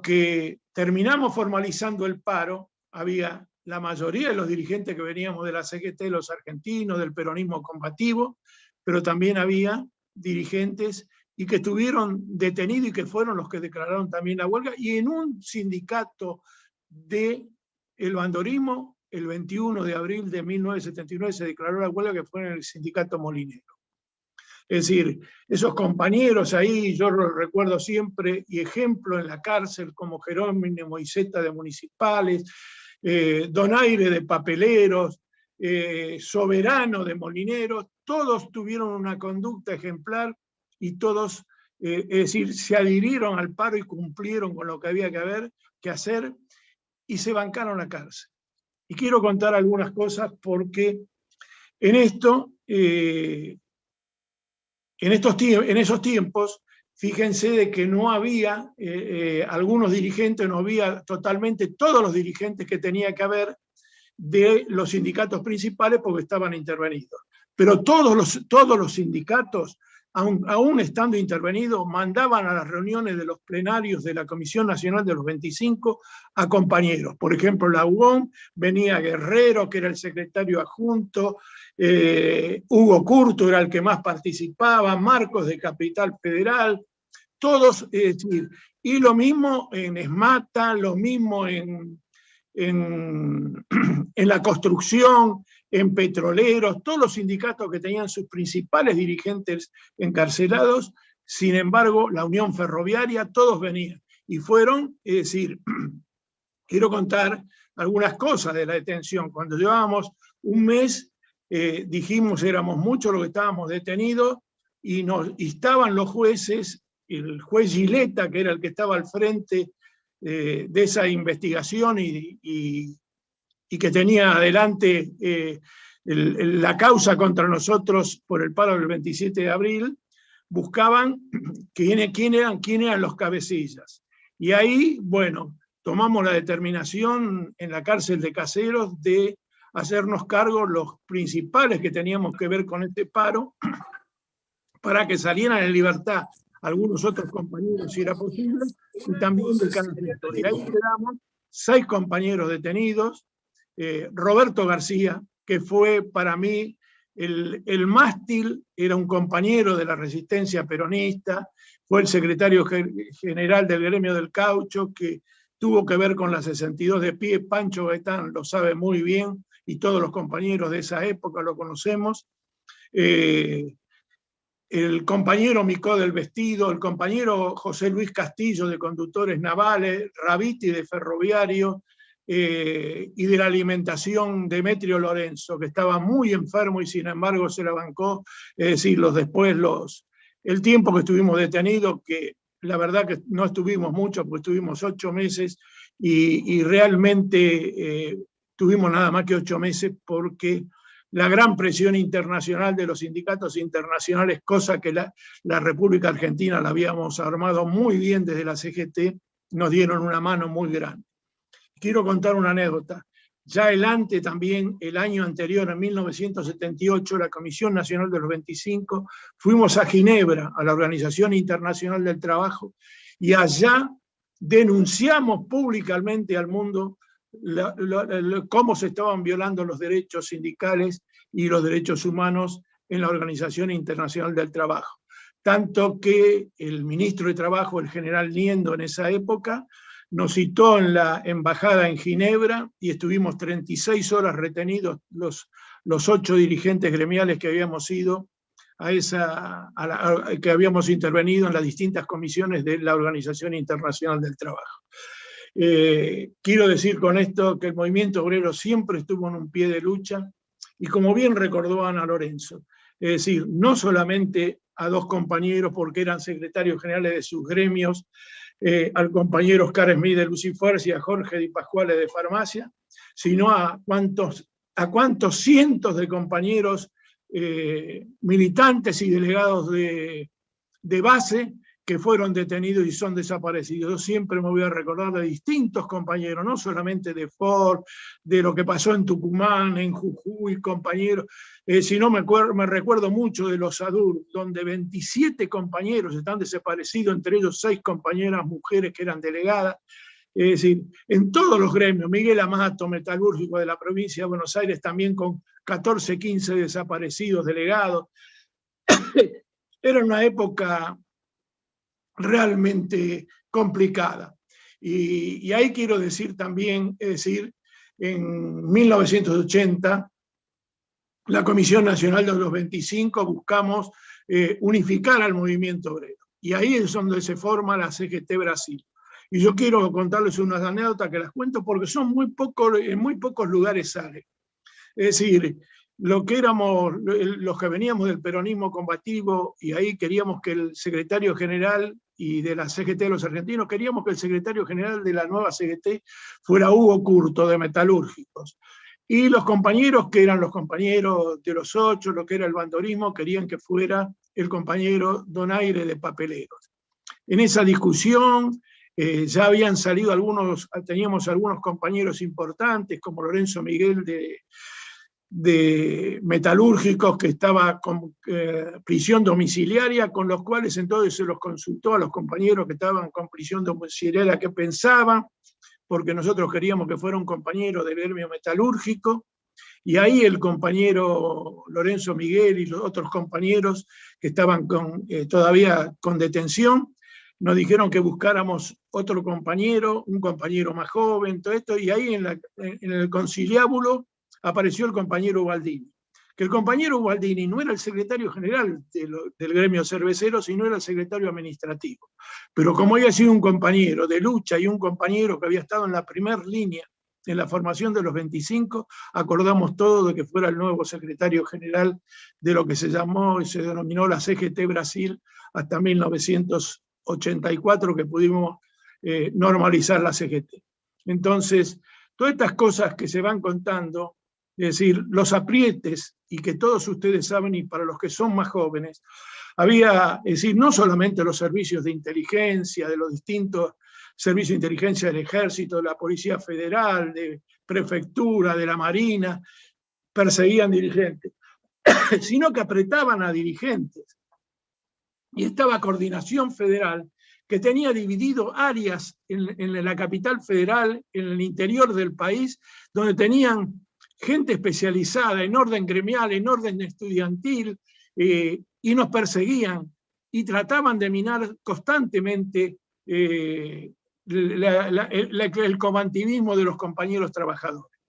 que terminamos formalizando el paro, había la mayoría de los dirigentes que veníamos de la CGT, los argentinos, del peronismo combativo, pero también había dirigentes y que estuvieron detenidos y que fueron los que declararon también la huelga, y en un sindicato del bandorismo, el 21 de abril de 1979 se declaró la huelga, que fue en el sindicato Molinero. Es decir, esos compañeros ahí, yo los recuerdo siempre, y ejemplo en la cárcel, como Jerónimo Iceta de Municipales, Donaire de Papeleros, Soberano de Molineros, todos tuvieron una conducta ejemplar y todos, es decir, se adhirieron al paro y cumplieron con lo que había que hacer y se bancaron la cárcel. Y quiero contar algunas cosas porque en esos tiempos, fíjense de que no había algunos dirigentes, no había totalmente todos los dirigentes que tenía que haber de los sindicatos principales porque estaban intervenidos. Pero todos los sindicatos, aún estando intervenidos, mandaban a las reuniones de los plenarios de la Comisión Nacional de los 25 a compañeros. Por ejemplo, la UOM, venía Guerrero, que era el secretario adjunto, Hugo Curto era el que más participaba, Marcos de Capital Federal, todos, es decir, y lo mismo en ESMATA, lo mismo en la construcción, en petroleros, todos los sindicatos que tenían sus principales dirigentes encarcelados. Sin embargo, la Unión Ferroviaria, todos venían y fueron, es decir, quiero contar algunas cosas de la detención. Cuando llevábamos un mes, dijimos, éramos muchos los que estábamos detenidos y nos estaban los jueces, el juez Gileta, que era el que estaba al frente de esa investigación y que tenía adelante la causa contra nosotros por el paro del 27 de abril, buscaban quién eran los cabecillas. Y ahí, bueno, tomamos la determinación en la cárcel de Caseros de hacernos cargo los principales que teníamos que ver con este paro, para que salieran en libertad algunos otros compañeros si era posible, y también de cada sector. Y ahí quedamos 6 compañeros detenidos, Roberto García, que fue para mí el mástil, era un compañero de la resistencia peronista, fue el secretario general del gremio del caucho, que tuvo que ver con la 62 de pie. Pancho Gaitán lo sabe muy bien, y todos los compañeros de esa época lo conocemos. El compañero Micó del Vestido, el compañero José Luis Castillo de Conductores Navales, Raviti de Ferroviario, y de la alimentación Demetrio Lorenzo, que estaba muy enfermo y sin embargo se la bancó. Es decir, el tiempo que estuvimos detenidos, que la verdad que no estuvimos mucho, porque estuvimos 8 meses, y realmente tuvimos nada más que 8 meses, porque la gran presión internacional de los sindicatos internacionales, cosa que la República Argentina la habíamos armado muy bien desde la CGT, nos dieron una mano muy grande. Quiero contar una anécdota. Ya adelante también, el año anterior, en 1978, la Comisión Nacional de los 25, fuimos a Ginebra, a la Organización Internacional del Trabajo, y allá denunciamos públicamente al mundo cómo se estaban violando los derechos sindicales y los derechos humanos en la Organización Internacional del Trabajo. Tanto que el ministro de Trabajo, el general Niendo, en esa época, nos citó en la embajada en Ginebra, y estuvimos 36 horas retenidos los 8 dirigentes gremiales que habíamos ido que habíamos intervenido en las distintas comisiones de la Organización Internacional del Trabajo. Quiero decir con esto que el movimiento obrero siempre estuvo en un pie de lucha, y como bien recordó Ana Lorenzo, es decir, no solamente a 2 compañeros porque eran secretarios generales de sus gremios, al compañero Oscar Smith de Lucifuerza y a Jorge Di Pasquale de Farmacia, sino a cuántos cientos de compañeros militantes y delegados de base que fueron detenidos y son desaparecidos. Yo siempre me voy a recordar de distintos compañeros, no solamente de Ford, de lo que pasó en Tucumán, en Jujuy, compañeros, sino me recuerdo mucho de los ADUR, donde 27 compañeros están desaparecidos, entre ellos 6 compañeras mujeres que eran delegadas. Es decir, en todos los gremios, Miguel Amato, metalúrgico de la provincia de Buenos Aires, también con 14, 15 desaparecidos, delegados. Era una época realmente complicada. Y ahí quiero decir también, es decir, en 1980, la Comisión Nacional de los 25 buscamos unificar al movimiento obrero. Y ahí es donde se forma la CGT Brasil. Y yo quiero contarles unas anécdotas que las cuento porque son en muy pocos lugares salen. Es decir, los que veníamos del peronismo combativo, y ahí queríamos que el secretario general, y de la CGT de los argentinos, queríamos que el secretario general de la nueva CGT fuera Hugo Curto, de Metalúrgicos. Y los compañeros, que eran los compañeros de los 8, lo que era el bandorismo, querían que fuera el compañero Donaire de Papeleros. En esa discusión ya habían salido teníamos algunos compañeros importantes, como Lorenzo Miguel de Metalúrgicos, que estaba con prisión domiciliaria, con los cuales entonces se los consultó a los compañeros que estaban con prisión domiciliaria qué pensaban, porque nosotros queríamos que fuera un compañero del gremio metalúrgico, y ahí el compañero Lorenzo Miguel y los otros compañeros que estaban todavía con detención, nos dijeron que buscáramos otro compañero, un compañero más joven, todo esto, y ahí en el conciliábulo apareció el compañero Ubaldini, que el compañero Ubaldini no era el secretario general del gremio cervecero, sino era el secretario administrativo. Pero como había sido un compañero de lucha y un compañero que había estado en la primera línea en la formación de los 25, acordamos todo de que fuera el nuevo secretario general de lo que se llamó y se denominó la CGT Brasil hasta 1984, que pudimos normalizar la CGT. Entonces, todas estas cosas que se van contando, es decir, los aprietes, y que todos ustedes saben, y para los que son más jóvenes, Había, es decir, no solamente los servicios de inteligencia, de los distintos servicios de inteligencia del Ejército, de la Policía Federal, de Prefectura, de la Marina, perseguían dirigentes, sino que apretaban a dirigentes. Y estaba Coordinación Federal, que tenía dividido áreas en la capital federal, en el interior del país, donde tenían gente especializada en orden gremial, en orden estudiantil, y nos perseguían y trataban de minar constantemente el combativismo de los compañeros trabajadores.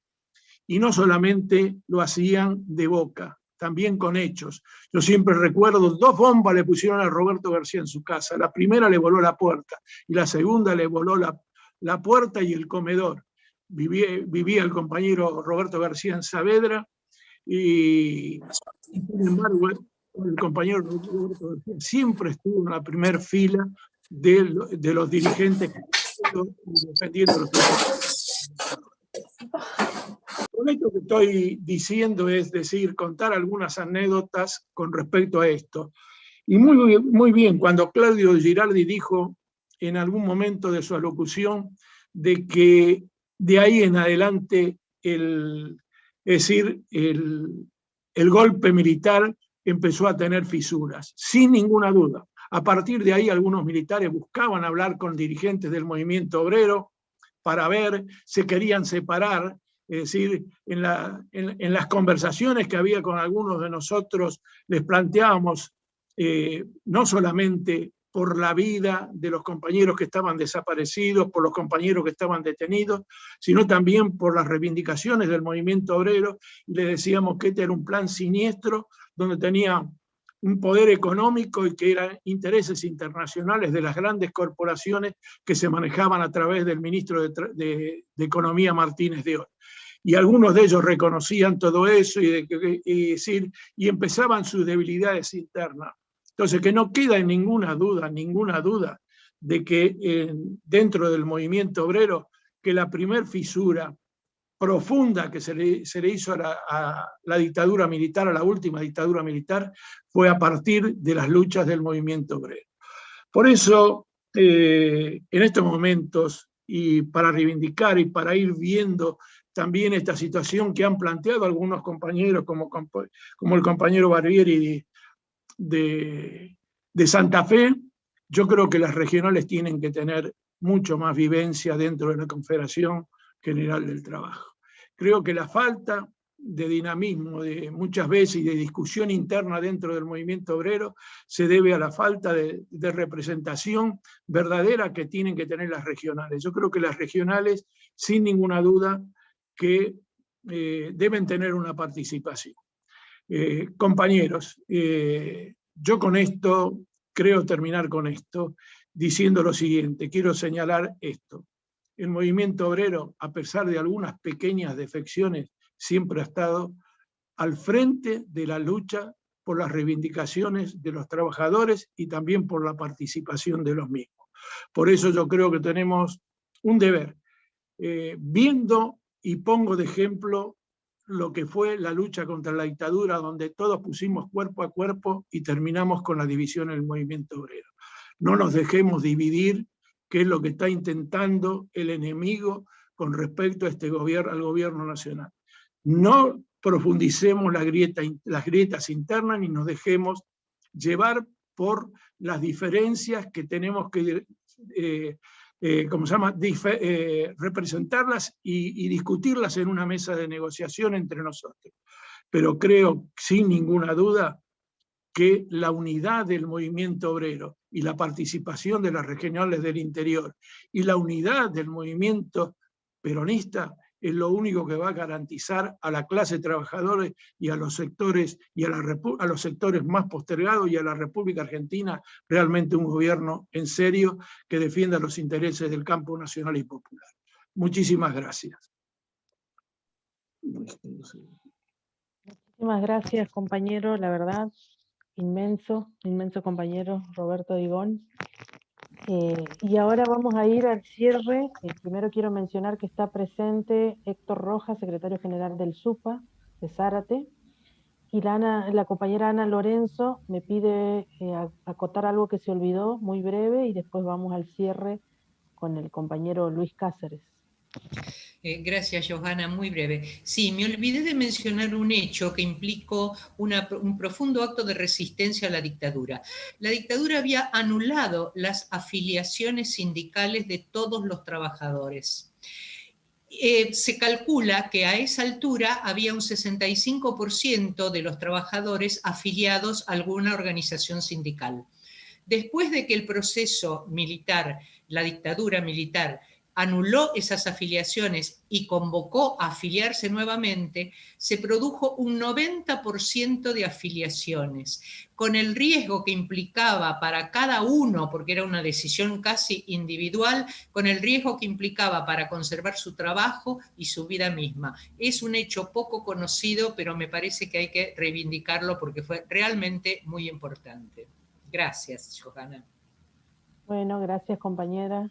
Y no solamente lo hacían de boca, también con hechos. Yo siempre recuerdo, 2 bombas le pusieron a Roberto García en su casa. La primera le voló la puerta y la segunda le voló la puerta y el comedor. Vivía el compañero Roberto García en Saavedra y sin embargo el compañero Roberto García siempre estuvo en la primera fila de los dirigentes defendiendo los derechos. Con esto que estoy diciendo es decir, contar algunas anécdotas con respecto a esto. Y muy bien, cuando Claudio Girardi dijo en algún momento de su alocución de que de ahí en adelante el golpe militar empezó a tener fisuras, sin ninguna duda. A partir de ahí algunos militares buscaban hablar con dirigentes del movimiento obrero para ver, se querían separar. Es decir, en las conversaciones que había con algunos de nosotros, les planteábamos no solamente por la vida de los compañeros que estaban desaparecidos, por los compañeros que estaban detenidos, sino también por las reivindicaciones del movimiento obrero, y le decíamos que este era un plan siniestro, donde tenía un poder económico y que eran intereses internacionales de las grandes corporaciones que se manejaban a través del ministro de Economía Martínez de Oz. Y algunos de ellos reconocían todo eso y empezaban sus debilidades internas. Entonces, que no queda ninguna duda de que dentro del movimiento obrero, que la primer fisura profunda que se le hizo a la dictadura militar, a la última dictadura militar, fue a partir de las luchas del movimiento obrero. Por eso, en estos momentos, y para reivindicar y para ir viendo también esta situación que han planteado algunos compañeros, como el compañero Barbieri de Santa Fe, yo creo que las regionales tienen que tener mucho más vivencia dentro de la Confederación General del Trabajo. Creo que la falta de dinamismo muchas veces y de discusión interna dentro del movimiento obrero se debe a la falta de representación verdadera que tienen que tener las regionales. Yo creo que las regionales, sin ninguna duda, que deben tener una participación. Compañeros, yo con esto, creo terminar con esto, diciendo lo siguiente, quiero señalar esto. El movimiento obrero, a pesar de algunas pequeñas defecciones, siempre ha estado al frente de la lucha por las reivindicaciones de los trabajadores y también por la participación de los mismos. Por eso yo creo que tenemos un deber, viendo y pongo de ejemplo lo que fue la lucha contra la dictadura, donde todos pusimos cuerpo a cuerpo y terminamos con la división en el movimiento obrero. No nos dejemos dividir, que es lo que está intentando el enemigo con respecto a al gobierno nacional. No profundicemos las grietas internas ni nos dejemos llevar por las diferencias que tenemos que representarlas y discutirlas en una mesa de negociación entre nosotros. Pero creo, sin ninguna duda, que la unidad del movimiento obrero y la participación de las regionales del interior y la unidad del movimiento peronista es lo único que va a garantizar a la clase trabajadora y a los sectores a los sectores más postergados y a la República Argentina realmente un gobierno en serio que defienda los intereses del campo nacional y popular. Muchísimas gracias. Muchísimas gracias, compañero, la verdad, inmenso compañero Roberto Digón. Y ahora vamos a ir al cierre. Primero quiero mencionar que está presente Héctor Rojas, secretario general del SUPA, de Zárate, Y la compañera Ana Lorenzo me pide acotar algo que se olvidó, muy breve, y después vamos al cierre con el compañero Luis Cáceres. Gracias, Johanna. Muy breve. Sí, me olvidé de mencionar un hecho que implicó un profundo acto de resistencia a la dictadura. La dictadura había anulado las afiliaciones sindicales de todos los trabajadores. Se calcula que a esa altura había un 65% de los trabajadores afiliados a alguna organización sindical. Después de que el proceso militar, la dictadura militar, anuló esas afiliaciones y convocó a afiliarse nuevamente, se produjo un 90% de afiliaciones, con el riesgo que implicaba para cada uno, porque era una decisión casi individual, con el riesgo que implicaba para conservar su trabajo y su vida misma. Es un hecho poco conocido, pero me parece que hay que reivindicarlo porque fue realmente muy importante. Gracias, Johanna. Bueno, gracias, compañera.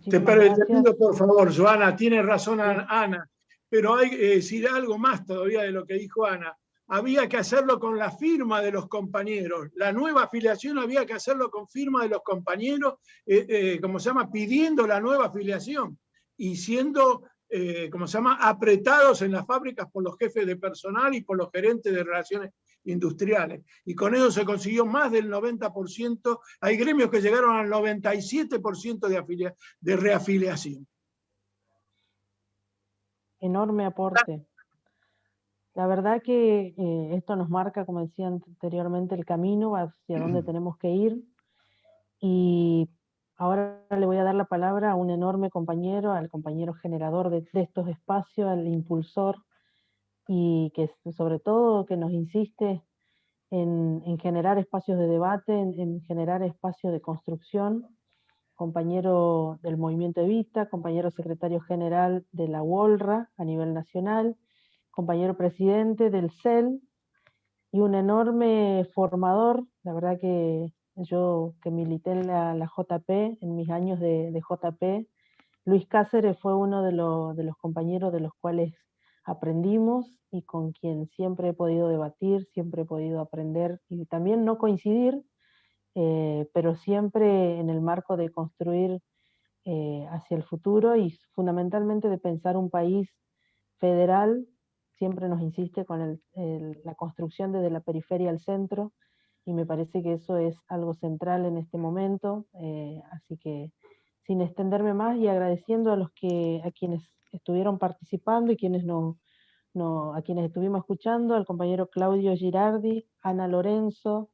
Te pido, por favor, Johanna, tiene razón Ana, pero hay que decir algo más todavía de lo que dijo Ana. Había que hacerlo con la firma de los compañeros. La nueva afiliación había que hacerlo con firma de los compañeros, como se llama, pidiendo la nueva afiliación y siendo, como se llama, apretados en las fábricas por los jefes de personal y por los gerentes de relaciones industriales. Y con eso se consiguió más del 90%. Hay gremios que llegaron al 97% de reafiliación. Enorme aporte. La verdad que esto nos marca, como decía anteriormente, el camino hacia donde tenemos que ir. Y ahora le voy a dar la palabra a un enorme compañero, al compañero generador de estos espacios, al impulsor, y que sobre todo que nos insiste en generar espacios de debate, en generar espacios de construcción, compañero del Movimiento Evita, compañero secretario general de la UOLRA a nivel nacional, compañero presidente del CEL y un enorme formador. La verdad que yo que milité en la JP, en mis años de JP, Luis Cáceres fue uno de los compañeros de los cuales aprendimos y con quien siempre he podido debatir, siempre he podido aprender y también no coincidir, pero siempre en el marco de construir hacia el futuro y fundamentalmente de pensar un país federal. Siempre nos insiste con la construcción desde la periferia al centro, y me parece que eso es algo central en este momento. Así que sin extenderme más y agradeciendo a quienes estuvieron participando y a quienes estuvimos escuchando, al compañero Claudio Girardi, Ana Lorenzo,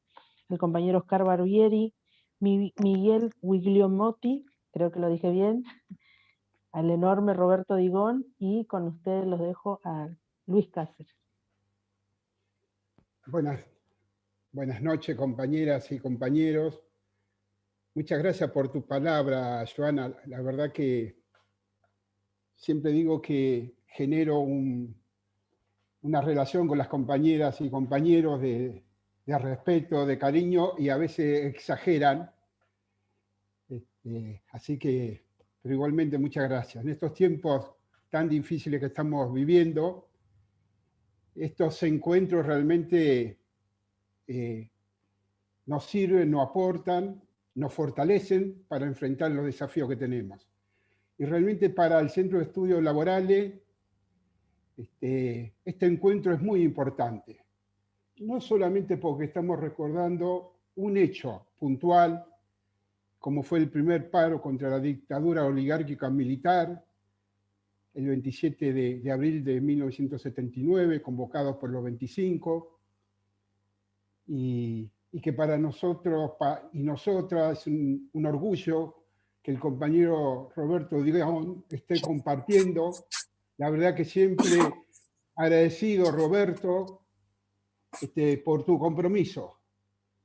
el compañero Oscar Barbieri, Miguel Guigliomotti, creo que lo dije bien, al enorme Roberto Digón, y con ustedes los dejo a Luis Cáceres. Buenas noches, compañeras y compañeros. Muchas gracias por tu palabra, Johanna. La verdad que siempre digo que genero una relación con las compañeras y compañeros de respeto, de cariño, y a veces exageran. Así que, pero igualmente muchas gracias. En estos tiempos tan difíciles que estamos viviendo, estos encuentros realmente nos sirven, nos aportan, nos fortalecen para enfrentar los desafíos que tenemos. Y realmente para el Centro de Estudios Laborales, este encuentro es muy importante. No solamente porque estamos recordando un hecho puntual, como fue el primer paro contra la dictadura oligárquica militar, el 27 de abril de 1979, convocado por los 25, y que para nosotros y nosotras es un orgullo que el compañero Roberto Digón esté compartiendo. La verdad que siempre agradecido, Roberto, por tu compromiso,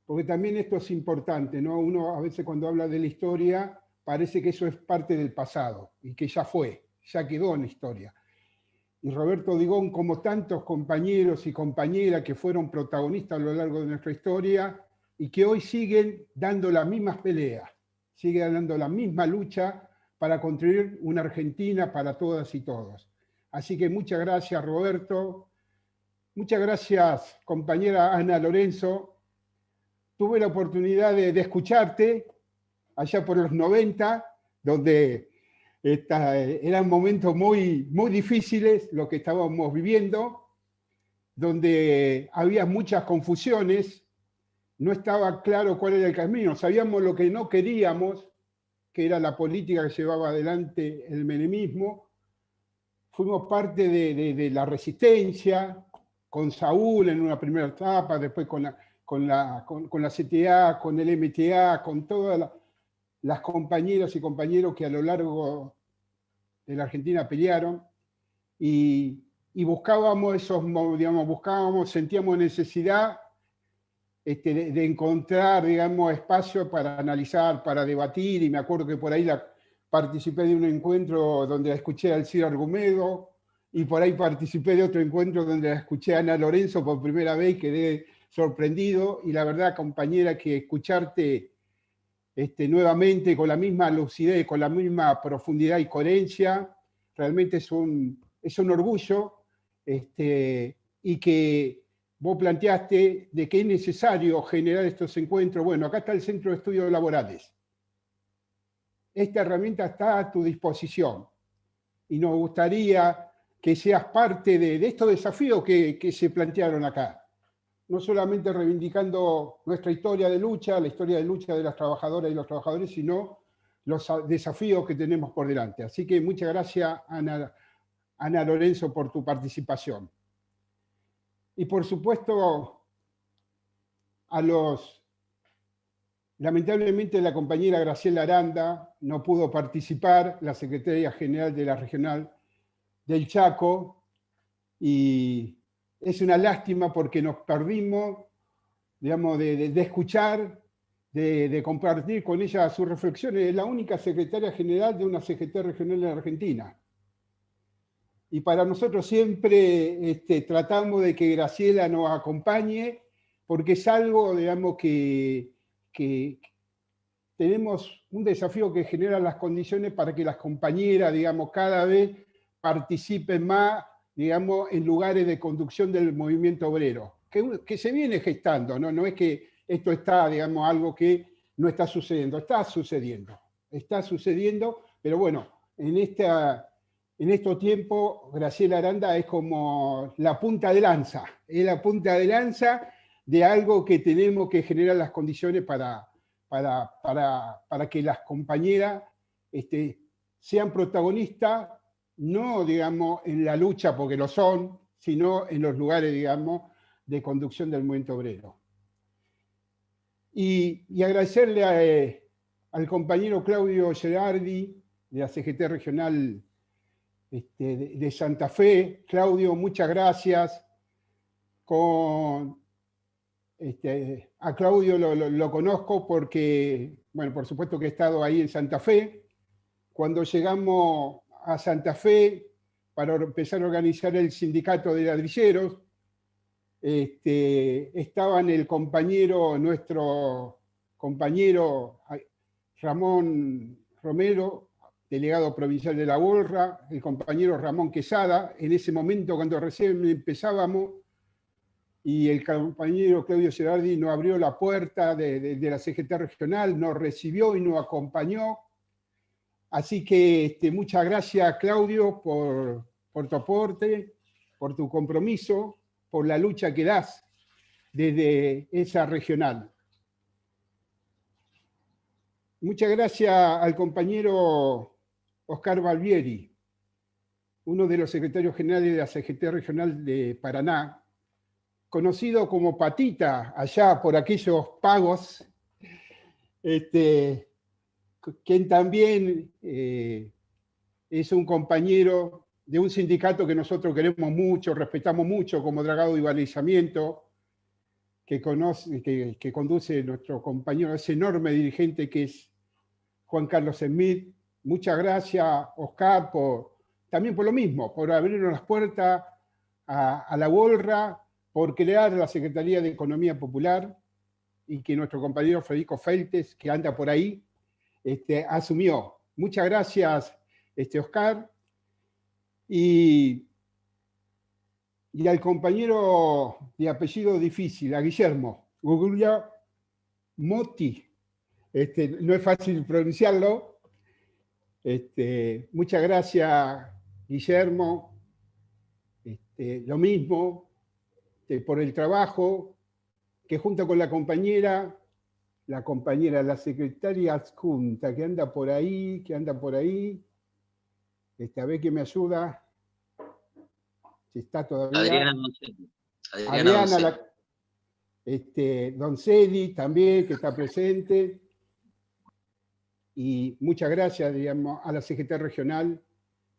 porque también esto es importante, ¿no? Uno a veces cuando habla de la historia parece que eso es parte del pasado y que ya fue, ya quedó en la historia. Y Roberto Digón, como tantos compañeros y compañeras que fueron protagonistas a lo largo de nuestra historia y que hoy siguen dando las mismas peleas, siguen dando la misma lucha para construir una Argentina para todas y todos. Así que muchas gracias, Roberto. Muchas gracias, compañera Ana Lorenzo. Tuve la oportunidad de escucharte allá por los 90, donde eran momentos muy, muy difíciles lo que estábamos viviendo, donde había muchas confusiones, no estaba claro cuál era el camino, sabíamos lo que no queríamos, que era la política que llevaba adelante el menemismo. Fuimos parte de la resistencia, con Saúl en una primera etapa, después con la CTA, con el MTA, con todas las compañeras y compañeros que a lo largo de la Argentina pelearon, y buscábamos sentíamos necesidad de encontrar, digamos, espacio para analizar, para debatir, y me acuerdo que por ahí participé de un encuentro donde la escuché a Alcira Argumedo, y por ahí participé de otro encuentro donde la escuché a Ana Lorenzo por primera vez, quedé sorprendido, y la verdad, compañera, que escucharte nuevamente con la misma lucidez, con la misma profundidad y coherencia, realmente es un orgullo, y que vos planteaste de que es necesario generar estos encuentros. Bueno, acá está el Centro de Estudios Laborales. Esta herramienta está a tu disposición y nos gustaría que seas parte de estos desafíos que se plantearon acá. No solamente reivindicando nuestra historia de lucha, la historia de lucha de las trabajadoras y los trabajadores, sino los desafíos que tenemos por delante. Así que muchas gracias, Ana Lorenzo, por tu participación. Y por supuesto, lamentablemente la compañera Graciela Aranda no pudo participar, la secretaria general de la Regional del Chaco, y es una lástima porque nos perdimos, digamos, de escuchar, de compartir con ella sus reflexiones. Es la única secretaria general de una CGT regional en Argentina. Y para nosotros siempre tratamos de que Graciela nos acompañe, porque es algo, digamos, que tenemos un desafío que genera las condiciones para que las compañeras, digamos, cada vez participen más, digamos, en lugares de conducción del movimiento obrero, que se viene gestando, ¿no? No es que esto está, digamos, algo que no está sucediendo, está sucediendo, pero bueno, en estos tiempos Graciela Aranda es como la punta de lanza, es la punta de lanza de algo que tenemos que generar las condiciones para que las compañeras sean protagonistas, no, digamos, en la lucha, porque lo son, sino en los lugares, digamos, de conducción del movimiento obrero. Y agradecerle al compañero Claudio Gerardi, de la CGT Regional de Santa Fe. Claudio, muchas gracias. A Claudio lo conozco porque, bueno, por supuesto que he estado ahí en Santa Fe. Cuando llegamos a Santa Fe para empezar a organizar el sindicato de ladrilleros, estaban nuestro compañero Ramón Romero, delegado provincial de La Borra, el compañero Ramón Quesada, en ese momento cuando recién empezábamos, y el compañero Claudio Gerardi nos abrió la puerta de la CGT regional, nos recibió y nos acompañó. Así que muchas gracias, Claudio, por tu aporte, por tu compromiso, por la lucha que das desde esa regional. Muchas gracias al compañero Oscar Balbieri, uno de los secretarios generales de la CGT regional de Paraná, conocido como Patita allá por aquellos pagos, quien también es un compañero de un sindicato que nosotros queremos mucho, respetamos mucho, como Dragado y Balizamiento, que conduce nuestro compañero, ese enorme dirigente que es Juan Carlos Smith. Muchas gracias, Oscar, también por lo mismo, por abrirnos las puertas a la Borra, por crear la Secretaría de Economía Popular, y que nuestro compañero Federico Feltes, que anda por ahí, asumió. Muchas gracias, Oscar. Y y al compañero de apellido difícil, a Guillermo Motti. No es fácil pronunciarlo. Muchas gracias, Guillermo. Lo mismo por el trabajo que junto con la secretaria adjunta, que anda por ahí, a ver que me ayuda, si está todavía. Adriana Doncelli. Adriana Doncelli también, que está presente. Y muchas gracias, digamos, a la CGT regional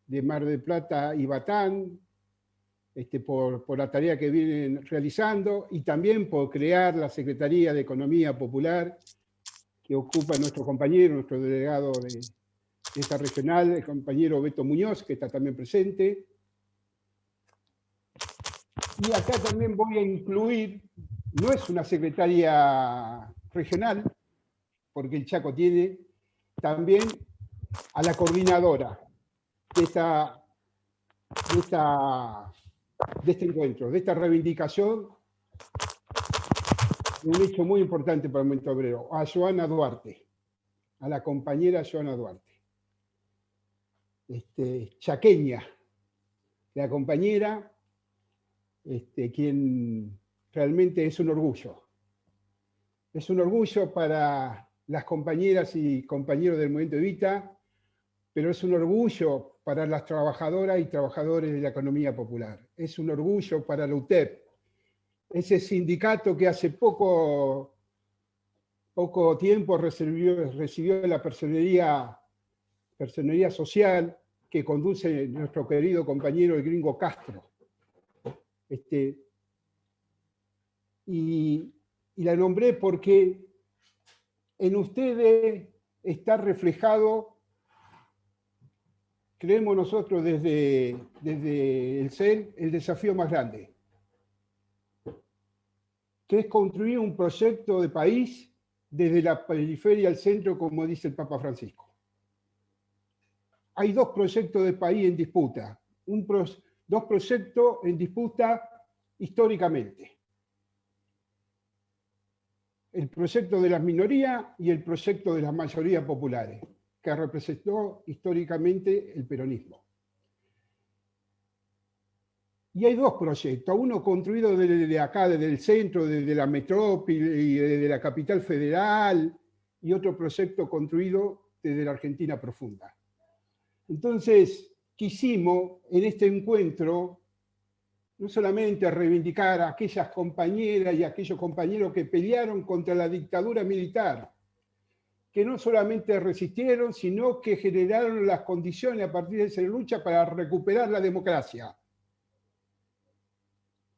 de Mar del Plata y Batán, por la tarea que vienen realizando, y también por crear la Secretaría de Economía Popular, que ocupa nuestro compañero, nuestro delegado de esta regional, el compañero Beto Muñoz, que está también presente. Y acá también voy a incluir, no es una secretaria regional, porque el Chaco tiene también a la coordinadora de este encuentro, de esta reivindicación, un hecho muy importante para el movimiento obrero, a Joana Duarte, a la compañera Joana Duarte, chaqueña, la compañera, quien realmente es un orgullo. Es un orgullo para las compañeras y compañeros del movimiento Evita, pero es un orgullo para las trabajadoras y trabajadores de la economía popular. Es un orgullo para la UTEP, ese sindicato que hace poco tiempo recibió la personería social que conduce nuestro querido compañero el gringo Castro. Y la nombré porque en ustedes está reflejado, creemos nosotros desde el CEL, el desafío más grande, que es construir un proyecto de país desde la periferia al centro, como dice el Papa Francisco. Hay dos proyectos de país en disputa, dos proyectos en disputa históricamente. El proyecto de las minorías y el proyecto de las mayorías populares, que representó históricamente el peronismo. Y hay dos proyectos, uno construido desde acá, desde el centro, desde la metrópoli y desde la capital federal, y otro proyecto construido desde la Argentina profunda. Entonces, quisimos en este encuentro no solamente reivindicar a aquellas compañeras y a aquellos compañeros que pelearon contra la dictadura militar, que no solamente resistieron, sino que generaron las condiciones a partir de esa lucha para recuperar la democracia.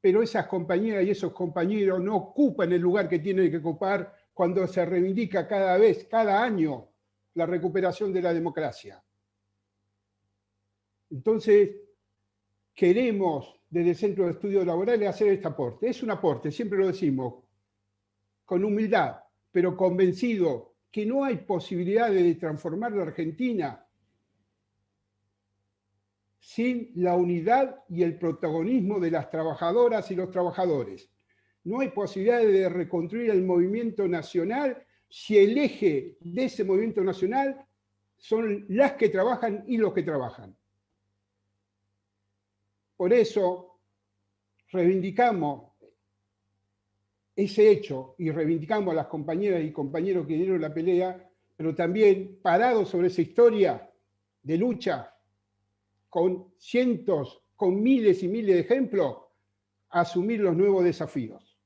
Pero esas compañeras y esos compañeros no ocupan el lugar que tienen que ocupar cuando se reivindica cada año, la recuperación de la democracia. Entonces, queremos desde el Centro de Estudios Laborales hacer este aporte. Es un aporte, siempre lo decimos, con humildad, pero convencido que no hay posibilidades de transformar la Argentina sin la unidad y el protagonismo de las trabajadoras y los trabajadores. No hay posibilidades de reconstruir el movimiento nacional si el eje de ese movimiento nacional son las que trabajan y los que trabajan. Por eso reivindicamos ese hecho y reivindicamos a las compañeras y compañeros que dieron la pelea, pero también parados sobre esa historia de lucha, con cientos, con miles y miles de ejemplos, asumir los nuevos desafíos.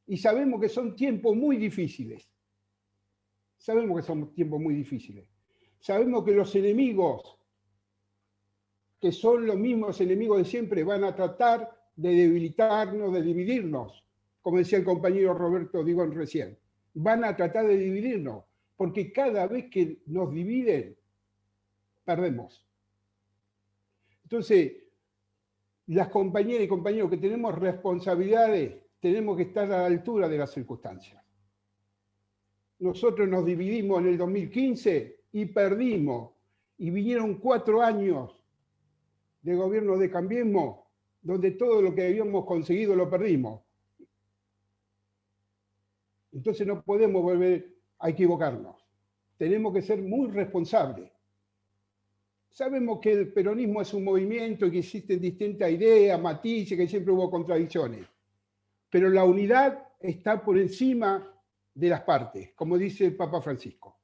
Y sabemos que son tiempos muy difíciles. Sabemos que son tiempos muy difíciles. Sabemos que los enemigos, que son los mismos enemigos de siempre, van a tratar de debilitarnos, de dividirnos, como decía el compañero Roberto Digón recién. Van a tratar de dividirnos, porque cada vez que nos dividen, perdemos. Entonces, las compañeras y compañeros que tenemos responsabilidades, tenemos que estar a la altura de las circunstancias. Nosotros nos dividimos en el 2015 y perdimos, y vinieron 4 años de gobierno de Cambiemos donde todo lo que habíamos conseguido lo perdimos. Entonces no podemos volver a equivocarnos. Tenemos que ser muy responsables. Sabemos que el peronismo es un movimiento y que existen distintas ideas, matices, que siempre hubo contradicciones. Pero la unidad está por encima de las partes, como dice el Papa Francisco.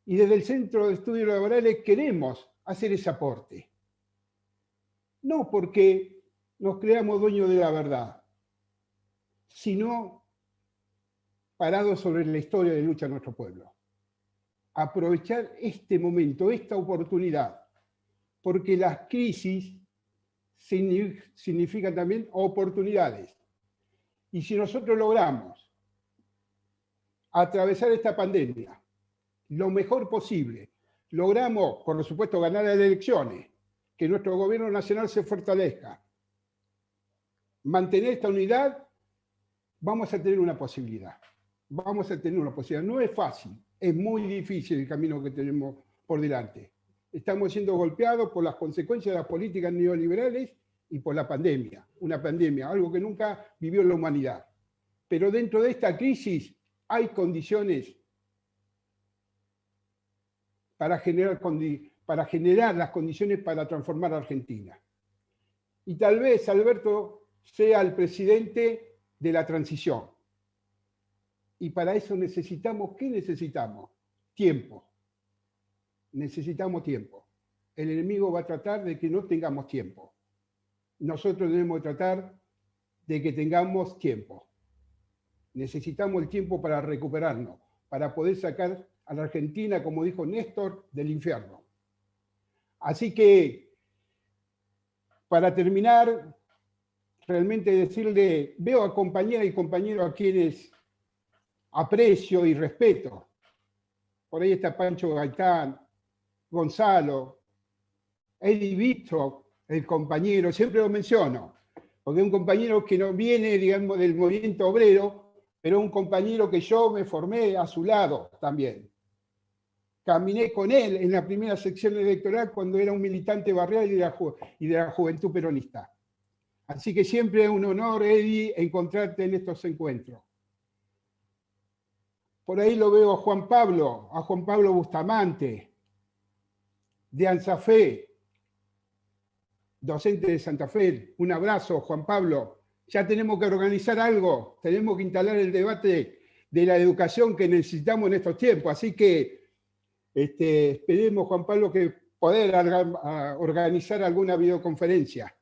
Y desde el Centro de Estudios Laborales queremos hacer ese aporte. No porque nos creamos dueños de la verdad, sino parados sobre la historia de lucha de nuestro pueblo. Aprovechar este momento, esta oportunidad, porque las crisis significan también oportunidades. Y si nosotros logramos atravesar esta pandemia lo mejor posible, logramos, por supuesto, ganar las elecciones, que nuestro gobierno nacional se fortalezca, mantener esta unidad, vamos a tener una posibilidad. Vamos a tener una posibilidad. No es fácil, es muy difícil el camino que tenemos por delante. Estamos siendo golpeados por las consecuencias de las políticas neoliberales y por la pandemia. Una pandemia, algo que nunca vivió la humanidad. Pero dentro de esta crisis hay condiciones para generar las condiciones para transformar a Argentina. Y tal vez Alberto sea el presidente de la transición. Y para eso necesitamos, ¿qué necesitamos? Tiempo. Necesitamos tiempo. El enemigo va a tratar de que no tengamos tiempo. Nosotros debemos tratar de que tengamos tiempo. Necesitamos el tiempo para recuperarnos, para poder sacar a la Argentina, como dijo Néstor, del infierno. Así que, para terminar, realmente decirle, veo a compañeras y compañeros a quienes aprecio y respeto. Por ahí está Pancho Gaitán, Gonzalo, Eddie Víctor, el compañero, siempre lo menciono, porque es un compañero que no viene, digamos, del movimiento obrero, pero un compañero que yo me formé a su lado también. Caminé con él en la primera sección electoral cuando era un militante barrial y de la juventud peronista. Así que siempre es un honor, Eddie, encontrarte en estos encuentros. Por ahí lo veo a Juan Pablo Bustamante, de ANSAFE, docente de Santa Fe. Un abrazo, Juan Pablo. Ya tenemos que organizar algo, tenemos que instalar el debate de la educación que necesitamos en estos tiempos. Así que esperemos, Juan Pablo, que poder organizar alguna videoconferencia.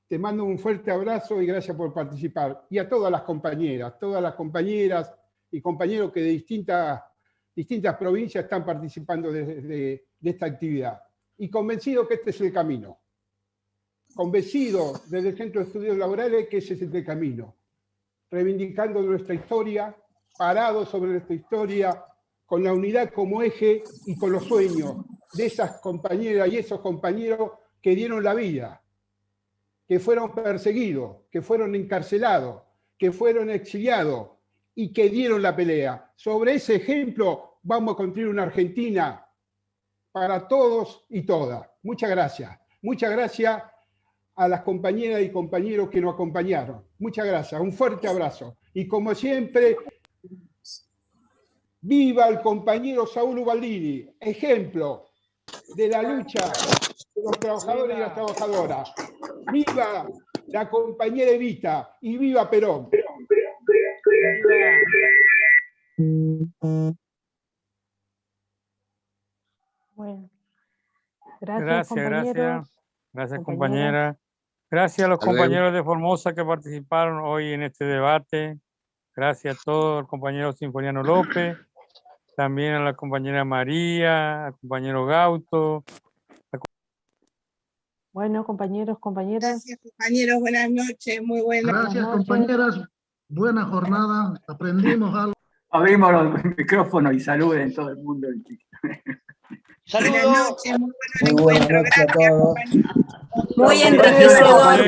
Te mando un fuerte abrazo y gracias por participar. Y a todas las compañeras y compañeros que de distintas provincias están participando de esta actividad. Y convencido que este es el camino. Convencido desde el Centro de Estudios Laborales que ese es el camino. Reivindicando nuestra historia, parados sobre nuestra historia, con la unidad como eje y con los sueños de esas compañeras y esos compañeros que dieron la vida, que fueron perseguidos, que fueron encarcelados, que fueron exiliados, y que dieron la pelea. Sobre ese ejemplo vamos a construir una Argentina para todos y todas. Muchas gracias. Muchas gracias a las compañeras y compañeros que nos acompañaron. Muchas gracias. Un fuerte abrazo. Y como siempre, viva el compañero Saúl Ubaldini, ejemplo de la lucha de los trabajadores y las trabajadoras. Viva la compañera Evita y viva Perón. Bueno, gracias compañeros. Gracias compañera. Gracias a los compañeros de Formosa que participaron hoy en este debate. Gracias a todos, al compañero Sinfoniano López, también a la compañera María, al compañero Gauto. Bueno, compañeros, compañeras. Gracias compañeros, buenas noches, muy buenas. Gracias compañeras, buena jornada, aprendimos algo. Abrimos los micrófonos y saluden todo el mundo. Buenas noches, muy buenas noches a todos. Muy enriquecedor.